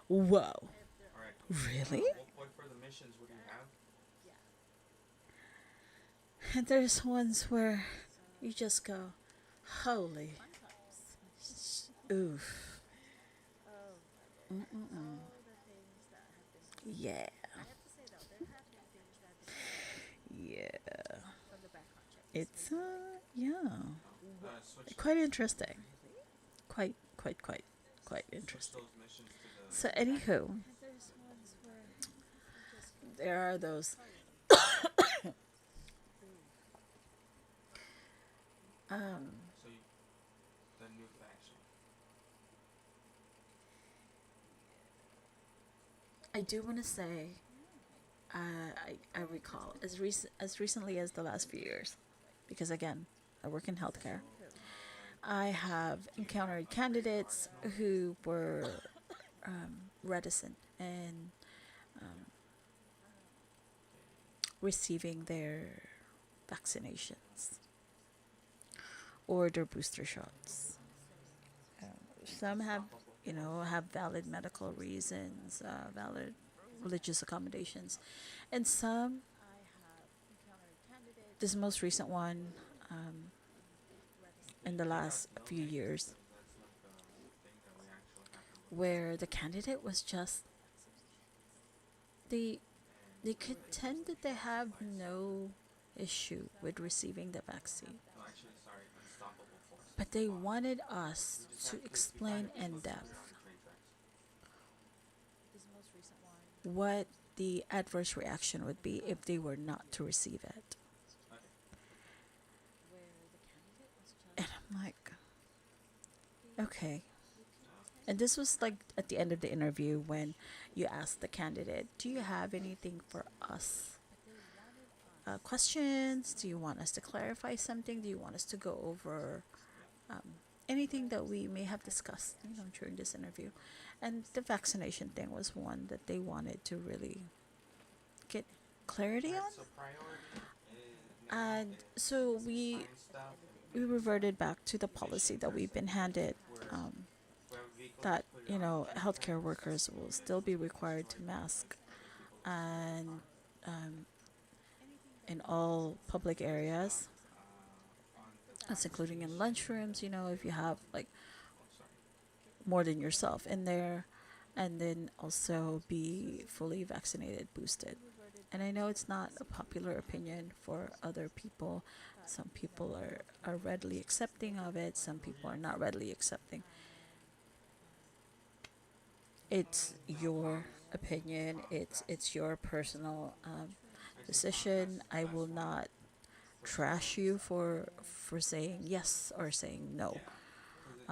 whoa, Alright. really? What for the missions? What do you have? And there's ones where you just go, holy, oof, mm-mm-mm. Yeah, yeah. It's yeah, Switch quite those. interesting. Quite Switch interesting. those missions to the. So anywho, there are those So you, the new faction. I do want to say, I recall as recently as the last few years, because again, I work in healthcare. I have encountered candidates who were reticent in receiving their vaccinations. or their booster shots. Some have, Unstoppable force. have valid medical reasons, valid religious accommodations, and some. This most recent one, um, in the Yeah, last no, few thank you, years, because that's like a thing that we actually have to look into. where the candidate was just they And they with the booster contended they shots, have it's like no issue with receiving the vaccine, no, actually, sorry, unstoppable force. but they Why? wanted us You just to have to. You kind explain of just in listen to it depth on the train tracks. what the adverse reaction would be if they were not to receive it. Okay. And I'm like, okay. No. And this was like at the end of the interview when you asked the candidate, do you have anything for us? Questions? Do you want us to clarify something? Do you want us to go over Yeah. anything that we may have discussed, during this interview? And the vaccination thing was one that they wanted to really get clarity All right. on. So priority is now. And It's so we assigned staff we reverted back to the policy mission that we've person, been handed, where um, whoever vehicle that gets put it on, healthcare it's workers will still be required to mask other people will just put it and on. um, in all public Next up, areas. on the That's including in lunchrooms. vaccination. If you have like Oh, sorry. more than yourself in there, and then also be fully vaccinated, boosted. And I know it's not a popular opinion for other people. Some people are readily accepting of it, some people are not readily accepting. It's No your promise. opinion, it's your personal It's just decision. I will less one not for trash someone's. you for saying yes or saying no Yeah, because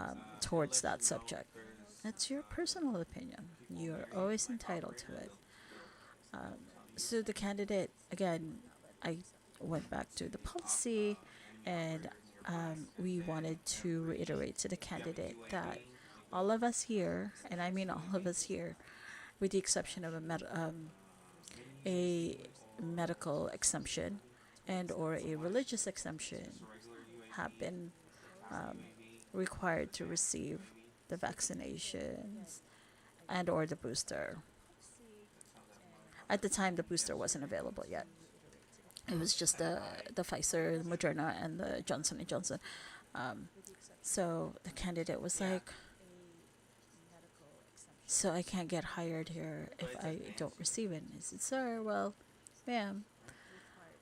it towards lets that you know if subject. there's That's your personal opinion. people You're very always like entitled to operative. it. They'll tell you So the candidate, again, I went back to the policy, enemy and operator nearby, and we then wanted to every reiterate to the if you have a candidate that UAV, even all of us here, and I mean all of UAV, us here, with the exception of mini a UAV or medical exemption and or a somewhat, religious exemption, just a regular have UAV, been fast UAV, required to advanced receive UAV. the vaccinations and or the booster. That's how that modifies At the it. time, the Yes, booster sir. wasn't You're going available yet. to It was just the Pfizer, the Moderna, and the Johnson and Johnson. Um, so the candidate was yeah, like, "So I can't get hired here but if it's I don't advanced receive it." UAV, And I said, "Sir, well, ma'am, right?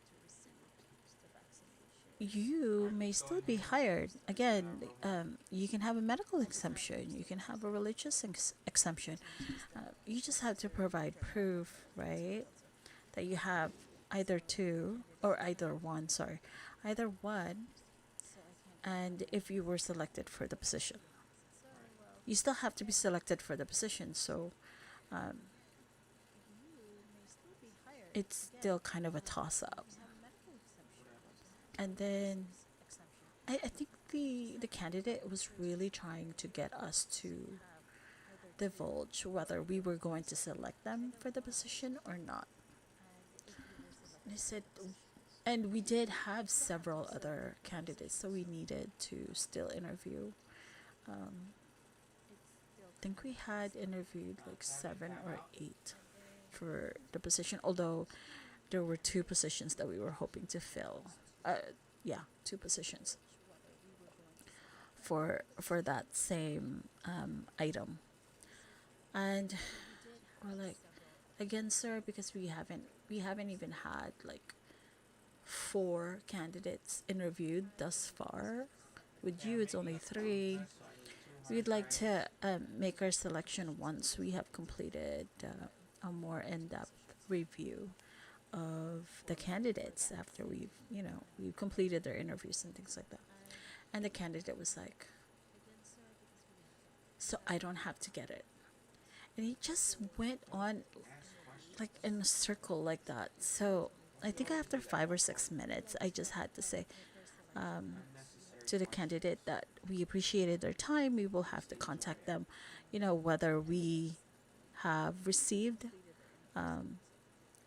All you right, may let's go still be ahead hired. and Again, roll that. you can have a medical exemption, you can have a religious exemption. You just have to provide proof, right, that you have either two or either one. Sorry, either one. And if you were selected for the position, Right. you still have to be selected for the position. So um, it's still kind of a toss up. And then I think the candidate was really trying to get us to divulge whether we were going to select them for the position or not. And I said, and we did have several other candidates, so we needed to still interview. I think we had interviewed like Captain, seven time or out. eight for the position, although there were two positions that we were hoping to fill. Yeah, two positions for that same item. And we're like, again, sir, because we haven't even had like four candidates interviewed thus far. With Okay, you, I'm it's making only a call, three. so I need to We'd like try and to make our selection once we have completed a more in-depth review of the candidates after we've completed their interviews and things like that. And the candidate was like, "So I don't have to get it." And he just went on ask like questions. in a circle like that. So I think Don't after do that 5 or 6 minutes, I just had to say unnecessary to the questions. candidate that we appreciated their time. We will have to contact them, whether we have received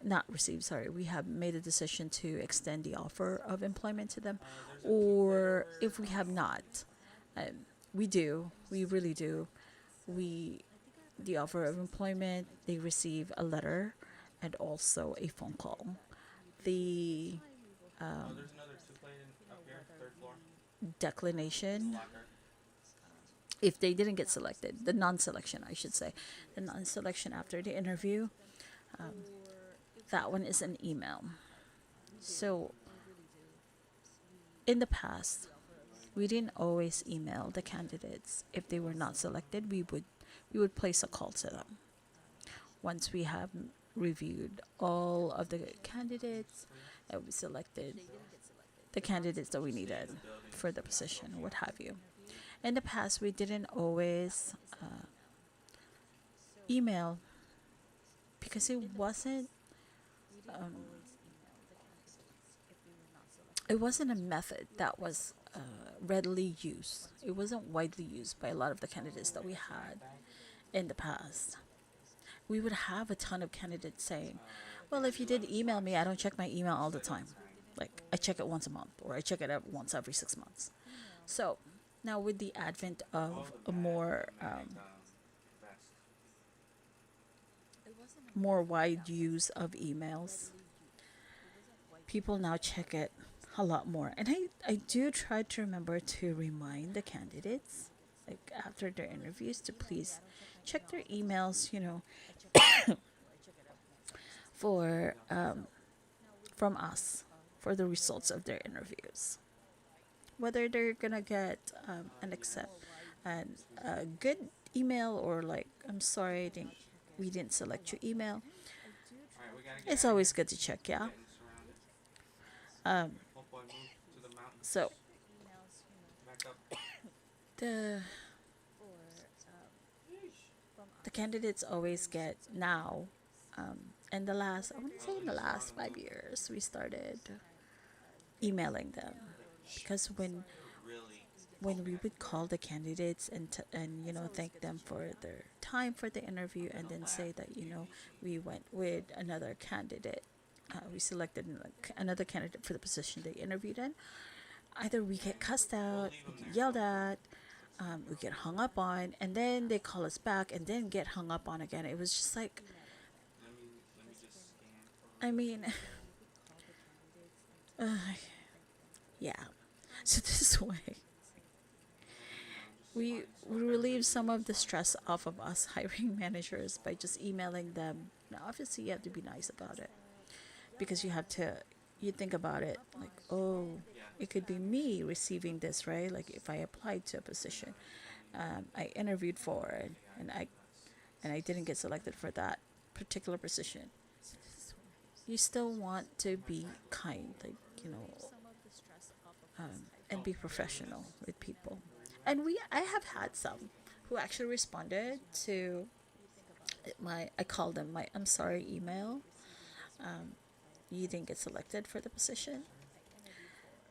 not received, sorry, we have made a decision to extend the offer of employment to them, There's a two or flavor. if we have not, we do, we really do. We, the offer of employment, they receive a letter and also a phone call. The Oh, there's another two plate up here, third floor. declination, Locker. if they didn't get selected, the non-selection, I should say, the non-selection after the interview, that one is an email. So in the past, we didn't always email the candidates. If they were not selected, we would place a call to them. Once we have reviewed all of the candidates and we selected the candidates that we Stay in needed the building. for the position, what have you. In the past, we didn't always email because it wasn't a method that was readily used. It wasn't widely used by a lot of the candidates that we had in the past. We would have a ton of candidates saying, well, if you did email me, I don't check my email all the time. Like, I check it once a month or I check it once every 6 months. So now, with the advent of a more wide use of emails, people now check it a lot more. And I do try to remember to remind the candidates, like after their interviews, to please check their emails, for from us for the results of their interviews. Whether they're gonna get an a good email, or like, I'm sorry, we didn't select your email. Alright, we gotta get It's out of always here. good to check, We're yeah. getting surrounded. Homeboy moved to the mountains. So Back up. the the candidates always get now, and the last, I want to say in the last 5 years, we started emailing them, because Really? when we would call the candidates and thank them for their time for the interview, and then say that we went with another candidate, we selected another candidate for the position they interviewed in, either we get cussed We'll out, leave we him get there. yelled at, we get hung up on, and then they call us back and then get hung up on again. It was just like, Let me just scan for I mean, yeah. So this way, just we find we stuff relieve everywhere. some of the stress off of us hiring managers by just emailing them. Now, obviously, you have to be nice about it, because you think about it like, oh, Yeah. it could be me receiving this, right? Like, if I applied to a position, I interviewed for it, and I didn't get selected for that particular position. You still want to be kind, like, and be professional with people. And I have had some who actually responded to I call them my I'm sorry email. You didn't get selected for the position.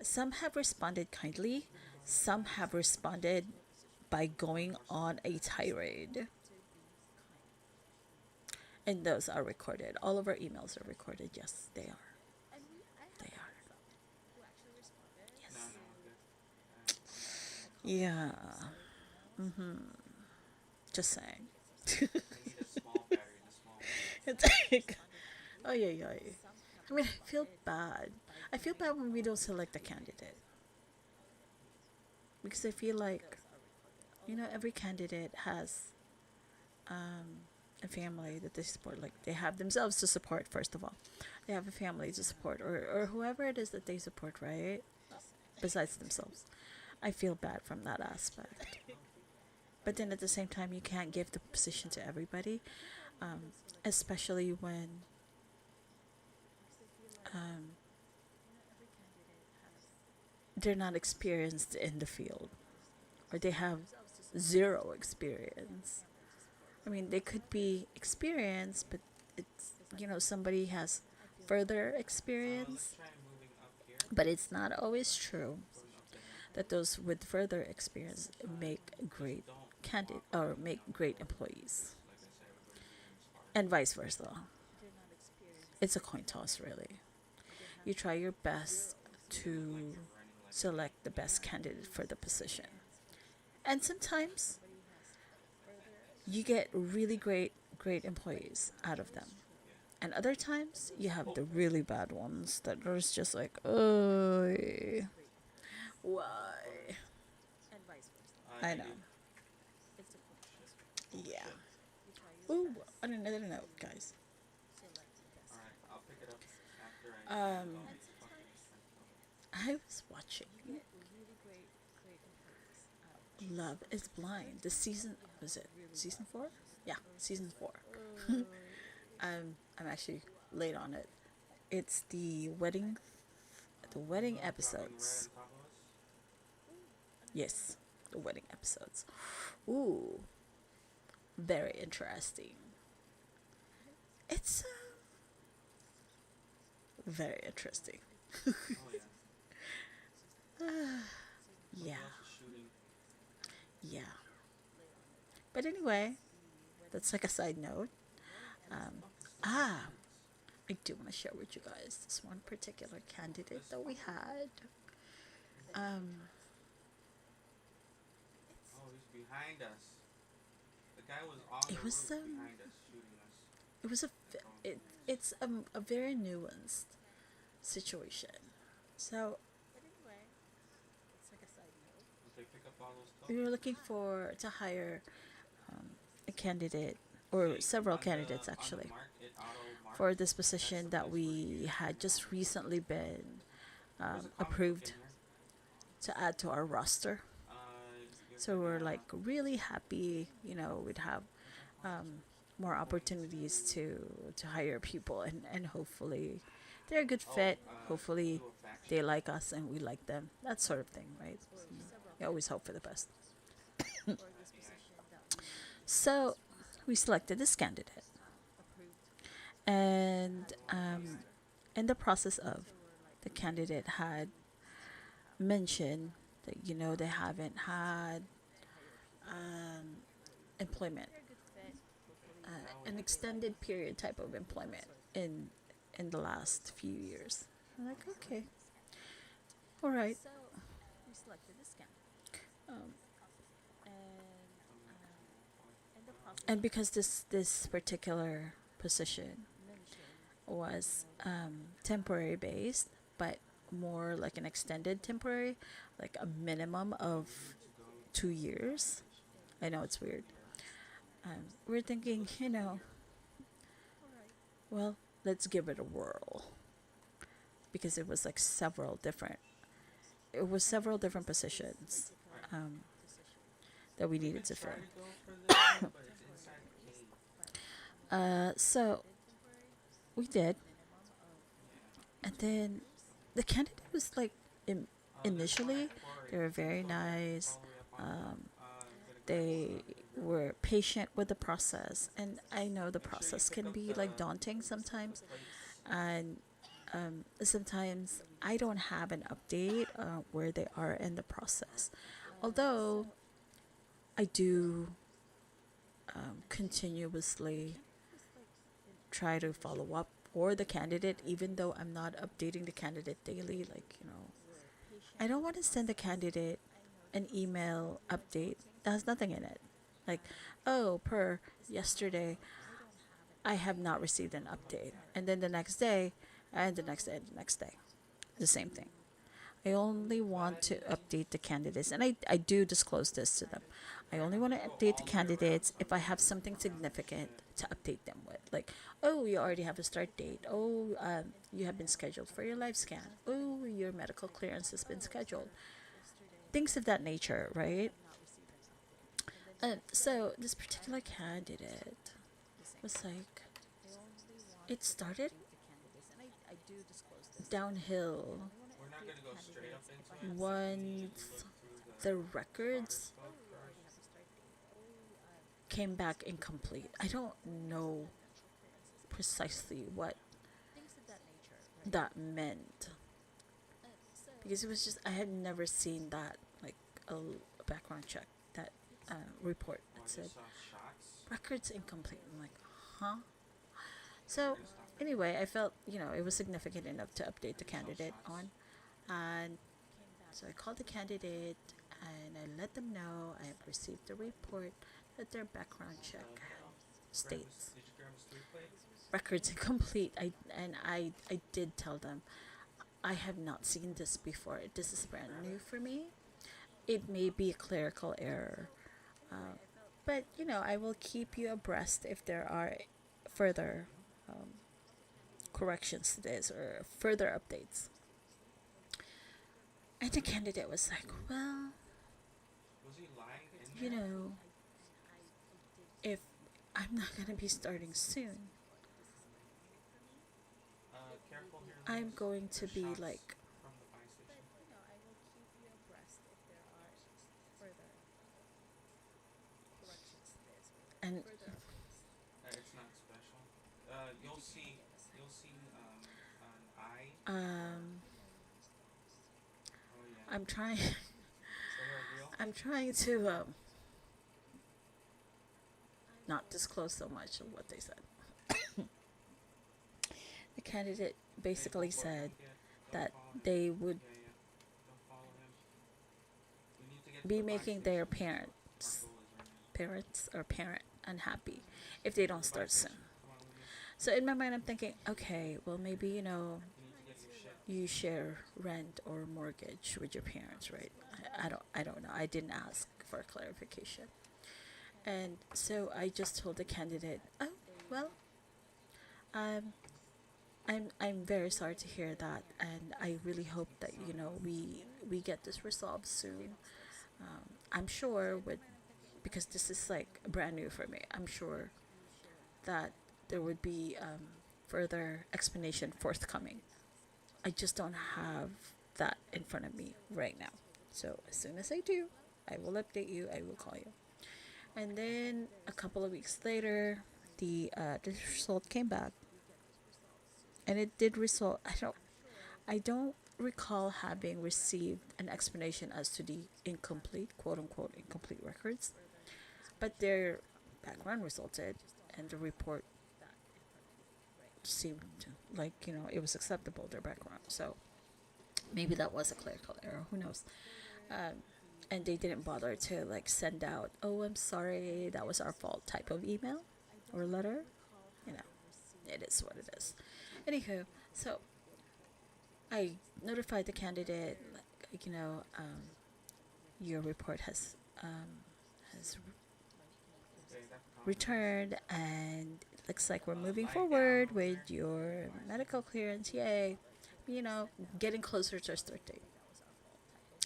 Some have responded kindly, some have responded by going on a tirade. And those are recorded. All of our emails are recorded. Yes, they are. They are. No, Yes. no, we're good. Yeah. Just saying. We need a small battery, the small one. It's like, oh yeah, yeah. I mean, I feel bad. I feel bad when we don't select a candidate, because I feel like, every candidate has a family that they support. Like, they have themselves to support, first of all. They have a family to support, or whoever it is that they support, right? Besides themselves. I feel bad from that aspect. But then at the same time, you can't give the position to everybody, especially when um, they're not experienced in the field, or they have zero experience. I mean, they could be experienced, but it's, somebody has further Let's experience, try moving up here. but it's not always true Going up the hill. that those with further experience make Just great don't candidate, walk or up and make down the great hill. employees, Because, like I said, everybody's moving as far as and they can. vice versa. it's a coin toss, really. You try your best to select the best candidate for the position. And sometimes you get really great employees out of them. And other times you have the really bad ones that are just like, oh, why? I know. Yeah. Ooh, I don't know, guys. Um, I was watching Love is Blind. The season, was it season 4? Yeah, season 4. I'm actually late on it. It's the wedding episodes. Yes, the wedding episodes. Ooh, very interesting. It's very interesting. Yeah, yeah. But anyway, that's like a side note. Um, ah, I do want to share with you guys this one particular candidate that we had. Um, Oh, he's behind us. The guy was on it the was roof behind us shooting us it was with the drone. it's a very nuanced situation. So Did they pick up all those we were tokens? looking for to hire a candidate or See, several candidates on the actually mark, it auto for marks. this That's the position that place where you we had just recently been there's a comic book in approved here. to add to our roster. You're So we're gonna like really happy, you know, we'd have more opportunities to hire people and hopefully they're a good fit. Hopefully do a faction. they like us and we like them. That sort of thing, right? You always hope for the best. So we selected this candidate. And in the process of the candidate had mentioned that, you know, they haven't had employment, an extended period type of employment in the last few years. I'm like, okay, all right. Um, and because this particular position was temporary based, but more like an extended temporary, like a minimum of 2 years. I know it's weird. We're thinking, you know, well, let's give it a whirl because it was like several different positions Right. that we We've needed been to fill. trying to go for this one, but it's inside the cave. So we did, Yeah. and then the candidate was like, There's one initially at Quarry. they were Let's very go there. nice. All the way up on the top. Um, I'm gonna grab they the were patient with the process, and I know the Make sure you process pick can up be like daunting the sometimes, plates. and sometimes I don't have an update where they are in the process. Although I do continuously try to follow up for the candidate, even though I'm not updating the candidate daily. Like, you know, I don't want to send the candidate an email update that has nothing in it. Like, oh, per yesterday, I have not received an update. And then the next day, and the next day, and the next day, the same thing. I only want to update the candidates, and I do disclose this to them. I only want to Go update the all the way around. candidates if I have something significant to update them with. Like, oh, you already have a start date. Oh, you have been scheduled for your live scan. Oh, your medical clearance has been scheduled. Things of that nature, right? So this particular candidate was like, it started downhill We're not gonna go straight up into it. We need to once look through the the starter records code first. came back incomplete. I don't know precisely what that meant because it was just I had never seen that, like a background check, that report Oh, I that said just saw shots. records incomplete. I'm like, huh? We're So gonna stop Anyway, I felt, it was significant enough to update the Maybe some candidate shots. on. And so I called the candidate and I let them know I have received the report that their background check states Did you grab his 3 plate? records incomplete. I did tell them I have not seen this before. This is brand Grab new it? for me. It may be a clerical error, but I will keep you abreast if there are further corrections to this or further updates. And the candidate was like, well, Was he lying in you there? know, if I'm not going to be starting soon, Careful here, I'm Liz. going to There's be shots like, from the fire station. I will keep you abreast if there are further corrections to this. And It's not special. You'll see an eye. um, Oh yeah. I'm trying. The hair real? I'm trying to not disclose so much of what they said. The candidate Hey, basically boy, said don't that follow him. they would Yeah, yeah. Don't follow him. We need to get to be the fire making station. their That's what our parents, goal is right now. parent unhappy if they To don't the fire start soon. station. Come on, Luis. So in my mind, I'm thinking, okay, well maybe You need to get your shit. you share rent or mortgage with your parents, right? I don't know. I didn't ask for clarification, and so I just told the candidate, oh well, um, I'm very sorry to hear that, and I really hope that we get this resolved soon. I'm sure with because this is like brand new for me. I'm sure that there would be further explanation forthcoming. I just don't have that in front of me right now. So as soon as I do, I will update you. I will call you. And then a couple of weeks later, the result came back, and it did result. I don't recall having received an explanation as to the incomplete, quote unquote, incomplete records, but their background resulted, and the report seemed like it was acceptable, their background. So maybe that was a clerical error. Who knows? And they didn't bother to like send out, "Oh, I'm sorry, that was our fault" type of email or letter. You know, it is what it is. Anywho, so I notified the candidate, like, your report has Okay, that's calm, Luis. returned, and it looks like we're moving Lie down forward over with there. your Fire medical station. clearance. Yay! You know, getting closer to our start date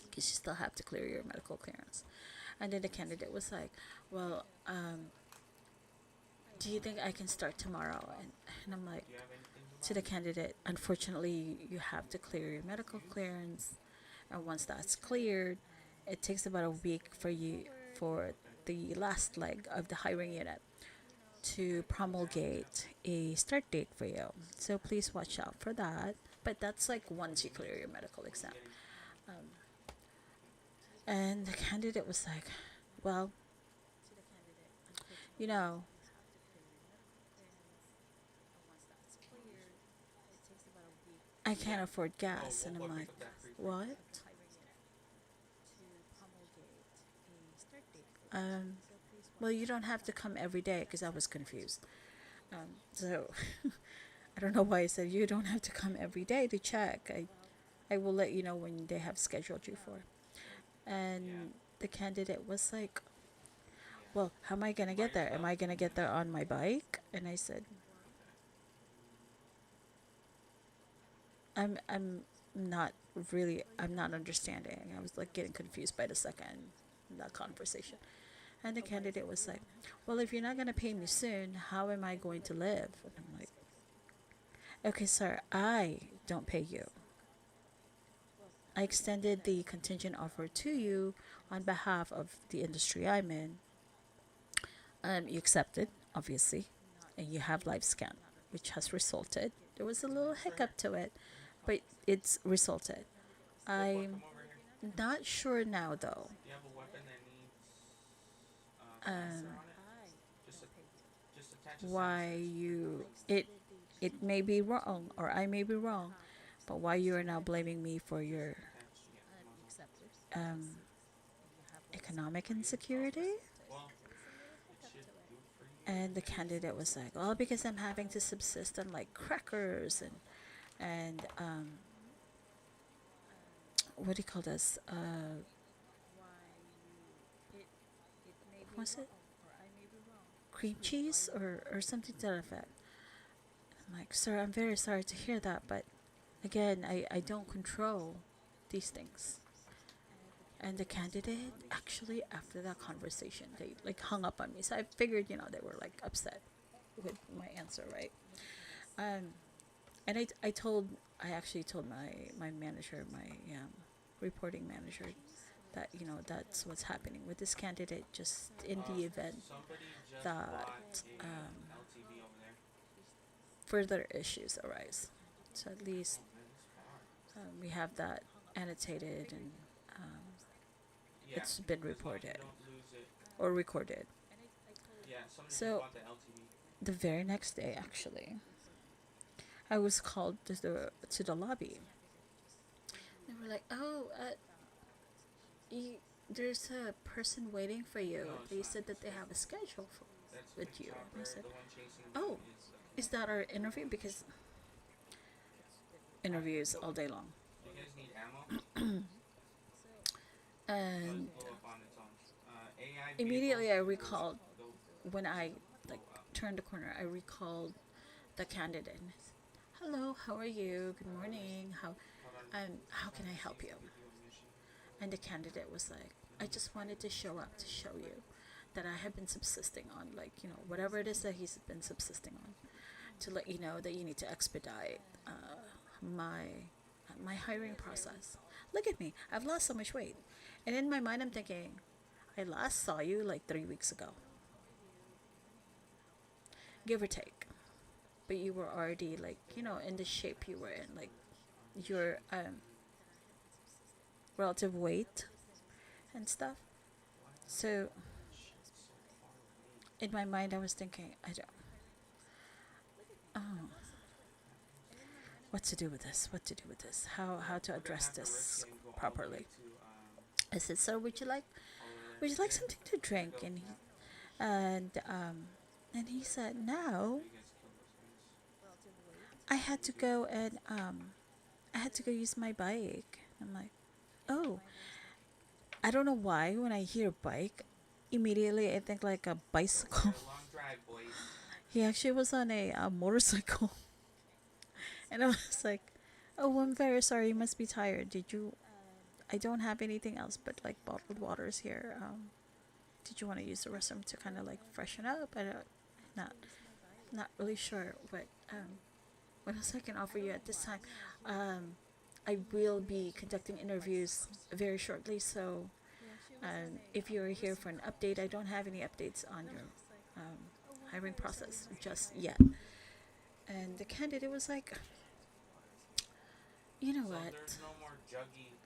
because you still have to clear your medical clearance. And then the candidate was like, "Well, do you think I can start tomorrow?" And I'm like, Do you have anything to to lie? the candidate, "Unfortunately, you have to clear your medical Confused? clearance, and once that's cleared, it takes about a week for you for Okay. the last leg of the hiring unit to Sounds good. promulgate a start date for you. So please watch out for that." But that's like once you clear your medical What are you exam. getting? And the candidate was like, "Well, you know, I can't afford Oh, gas." we'll, And I'm we'll like, pick up that free for you. "What?" Um, well, you don't have to come every day because I was confused. So I don't know why I said you don't have to come every day to check. I will let you know when they have scheduled you for. Yeah. And the candidate was like, Yeah. "Well, how am I going to By get there? Am yourself? I going to get there on my bike?" And I said, Okay. I'm not I'm not understanding. I was like getting confused by the second that conversation. And the candidate was like, "Well, if you're not going to pay me soon, how am I going to live?" And I'm like, "Okay, sir, I don't pay you. I extended the contingent offer to you on behalf of the industry I'm in. You accepted, obviously, and you have live scan, which has resulted. There was a little Sure, here. hiccup to it, Let me help. but it's resulted. Hey, boy, I'm come over here. not sure now, though, Do you have a weapon that needs sensor on it? Just attach a why sensor. you it it may be wrong, or I may be wrong, but why you are now blaming me for your Yeah, most. um, economic insecurity? Well, it should do for you. And the candidate was like, "Oh, because I'm having to subsist on like crackers and what do you call this? What was it? Cream cheese or something to that effect." I'm like, "Sir, I'm very sorry to hear that, but again, I don't control these things." And the candidate actually, after that conversation, they like hung up on me. So I figured, they were like upset with my answer, right? Um, and I actually told my manager, my reporting manager, that that's what's happening with this candidate. Just in the event Somebody just bought that a LTV over there. further issues arise, so at least Oh man, this car. we have that annotated and um, Yeah, it's been as long as you reported don't lose it. or recorded. Yeah, somebody just So bought the LTV. the very next day, actually, I was called to the lobby. They were like, "Oh, you, there's a person waiting for you. No, it's They not. said that It's they have a different. schedule That's with Big you." And I Chopper. said, The one chasing them "Oh, is is that our interview? Because interviews all day long." Do you guys need ammo? No, And it blew up on its own. AI vehicles immediately I will recalled, they'll when I like blow up. turned the corner, I recalled the candidate. And I said, "Hello, how are you? Good morning. Hold on. How Just can wanted I to see help if you?" I could do a mission. And the candidate was like, "I just wanted to show up to show you that I have been subsisting on, like, whatever it is that he's been subsisting on, to let you know that you need to expedite my hiring process. Look at me, I've lost so much weight." And in my mind, I'm thinking, I last saw you like 3 weeks ago, give or take. But you were already, like, in the shape you were in, like your relative weight and stuff. So Shit, so far away. in my mind, I was thinking, I don't, oh, what to do with this, how to We're gonna address have to risk this it and go all the way properly. to I said, "Sir, would you like all the way would you there. like There. something to There you drink?" go. And Yeah. he said, After "No, you guys kill those guys. I What had do to you do? go and I had to go use my bike." I'm like, "Oh." I don't know why when I hear bike, immediately I think like a Hope you bicycle. had a long drive, boys. He actually was on a motorcycle, and I was like, "Oh, I'm very sorry. You must be tired. Did you? I don't have anything else but like bottled waters here. Did you want to use the restroom to kind of like freshen up? I don't, not not really sure what else I can offer you at this time. Um, I will be conducting interviews very shortly, so if you're here for an update, I don't have any updates on your hiring process just yet." And the candidate was like, "You know So what? there's no more juggy.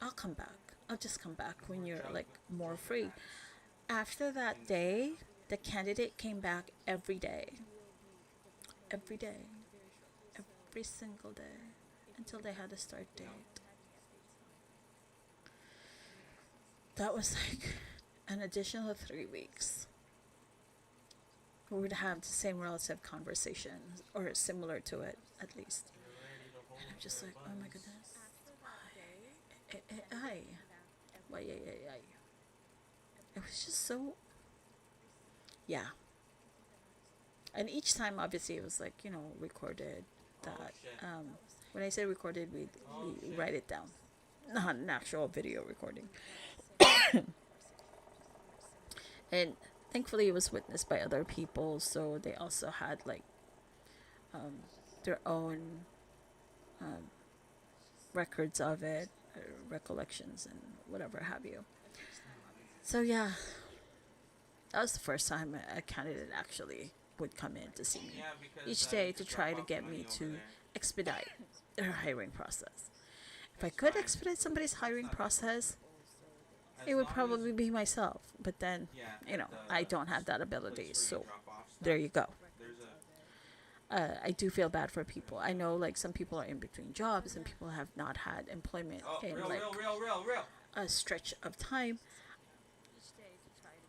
I'll come back. I'll just come back No when more you're like more jug free." packs After in that this day, town. the candidate came back every day, every day, every single day, until they had a start You know. date. That was like an additional 3 weeks. We would have the same relative conversations, or similar to it, at least. You're ready to And hold I'm just their like, "Oh my buns. goodness. Why? Why, yeah. It was just so, yeah. And each time, obviously, it was like, recorded. Oh That shit. when I say recorded, Oh we shit. write it down, not an actual video recording. And thankfully, it was witnessed by other people, so they also had like um, their own um, records of it, recollections, and whatever have you. So yeah, that was the first time a candidate actually would come in to see me Yeah, because each you day to could drop try to off get me money over to there. expedite their hiring process. If I It's could fine. expedite somebody's It's hiring not that much. process, As it would long as probably be myself. But then, yeah, at the I don't have that place ability. where you So drop off stuff, there you go. there's a I do feel bad for people. I know like some people are in between jobs and people have not had employment Oh, in real, like real, real, real, real. a stretch of time.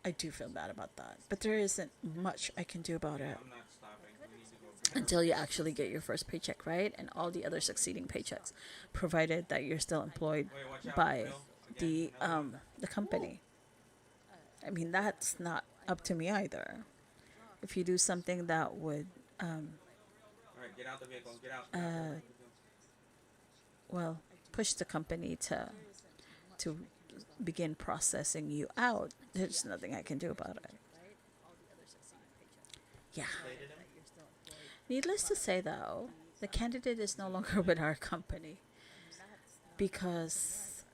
I do feel bad about that, but there isn't much I can do about Okay, it I'm not stopping. We need to go get our until you food. actually get your first paycheck, right? And all the other succeeding paychecks, provided that you're still employed Wait, watch out. by Real. Again, another one. the company. I mean, that's not up to me either. If you do something that would All right, get out the vehicle. Get out. Get out. well push the company to begin processing you out, there's nothing I can do about it. Yeah. Plated him. Needless to say, though, the candidate is no longer with our company because,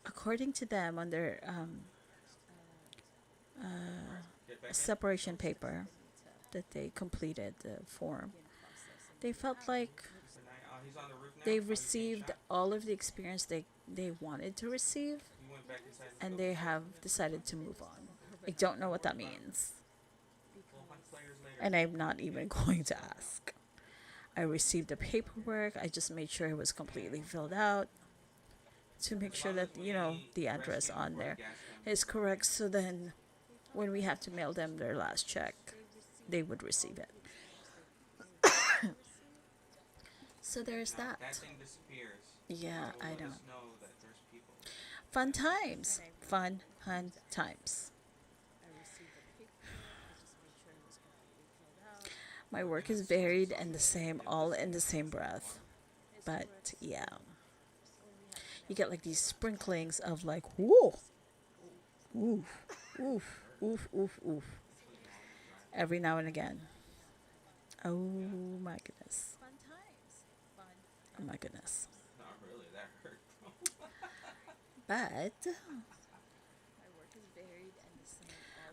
according to them, on their Get back in. separation paper that they completed, the form, they felt like He's on the roof now. they Oh, he's being received shot. all of the experience they wanted to receive, He went back inside the and building. they have decided to move on. I don't know what that means, We'll hunt players later. and I'm not even going to ask. I received the paperwork. I just made sure it was completely filled out to make sure that, you know, the address on there is correct. So then when we have to mail them their last check, they would receive it. So there's Now, that. that thing disappears. Yeah, It'll I let know. us know that there's people. Fun times. Fun times. My work is varied and the same, all in the same breath. But yeah, you get like these sprinklings of like, whoa, oof, oof, oof, oof, oof, every now and again. Oh my goodness. Oh my goodness. Not really. That hurt. But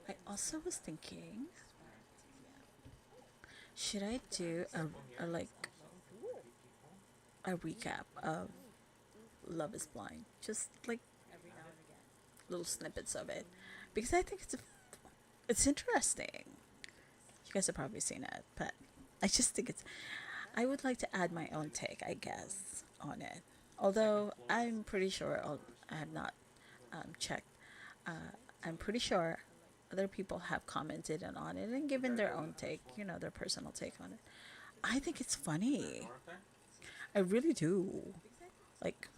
I also was thinking, should I do a like a recap of Love is Blind? Just like little snippets of it. Because I think it's interesting. You guys have probably seen it, but I just think I would like to add my own take, I guess, on it. Although I'm pretty sure I have not checked. I'm pretty sure other people have commented on it and given their own take, you know, their personal take on it. I think it's funny. I really do. Like,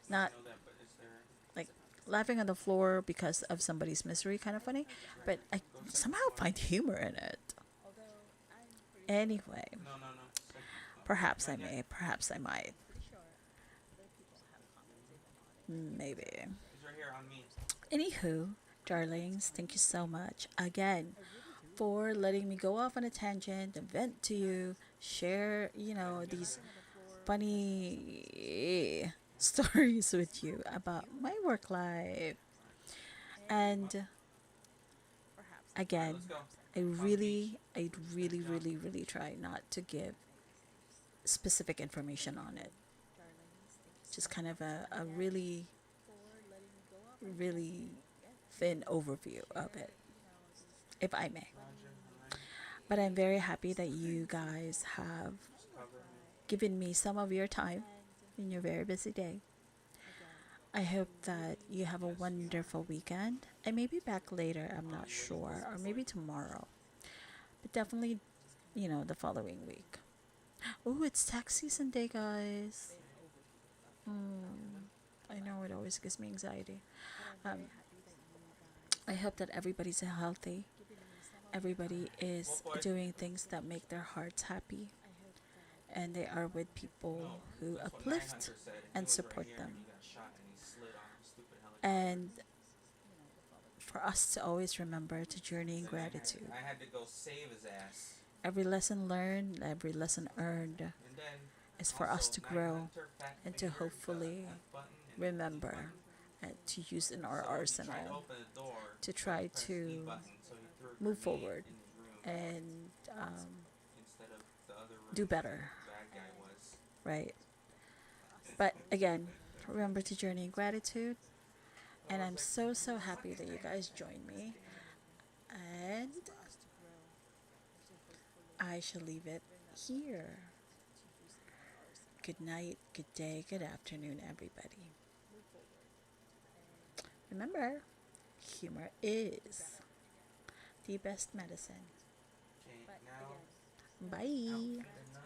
not Know that, but is there? like laughing on the floor because of somebody's misery, kind of funny, but I somehow find humor in it. Anyway, No, no, no. perhaps I may, perhaps I might. Maybe. He's right here on me. Anywho, darlings, thank you so much again for letting me go off on a tangent and vent to you, share, you know, these funny stories with you about my work life. And again, Let's go. I'd really try not to give specific information on it. Just kind of a really thin overview of it, if I may. But I'm very happy that you guys have given me some of your time in your very busy day. I hope that you have a wonderful weekend. I may be back later, I'm not sure, or maybe tomorrow. But definitely, you know, the following week. Oh, it's tax season day, guys. I know it always gives me anxiety. Um, I hope that everybody's healthy. Everybody is doing things that make their hearts happy. And they are with people who uplift and support them. And for us to always remember to journey in gratitude. I had to go save his ass. Every lesson learned, every lesson earned And then is for us to grow and to hopefully remember and to use in our arsenal to try to move forward and do better, right? But again, remember to journey in gratitude. And I'm so happy that you guys joined me. And I shall leave it here. Good night, good day, good afternoon, everybody. Remember, humor is the best medicine. Okay, now out. Bye.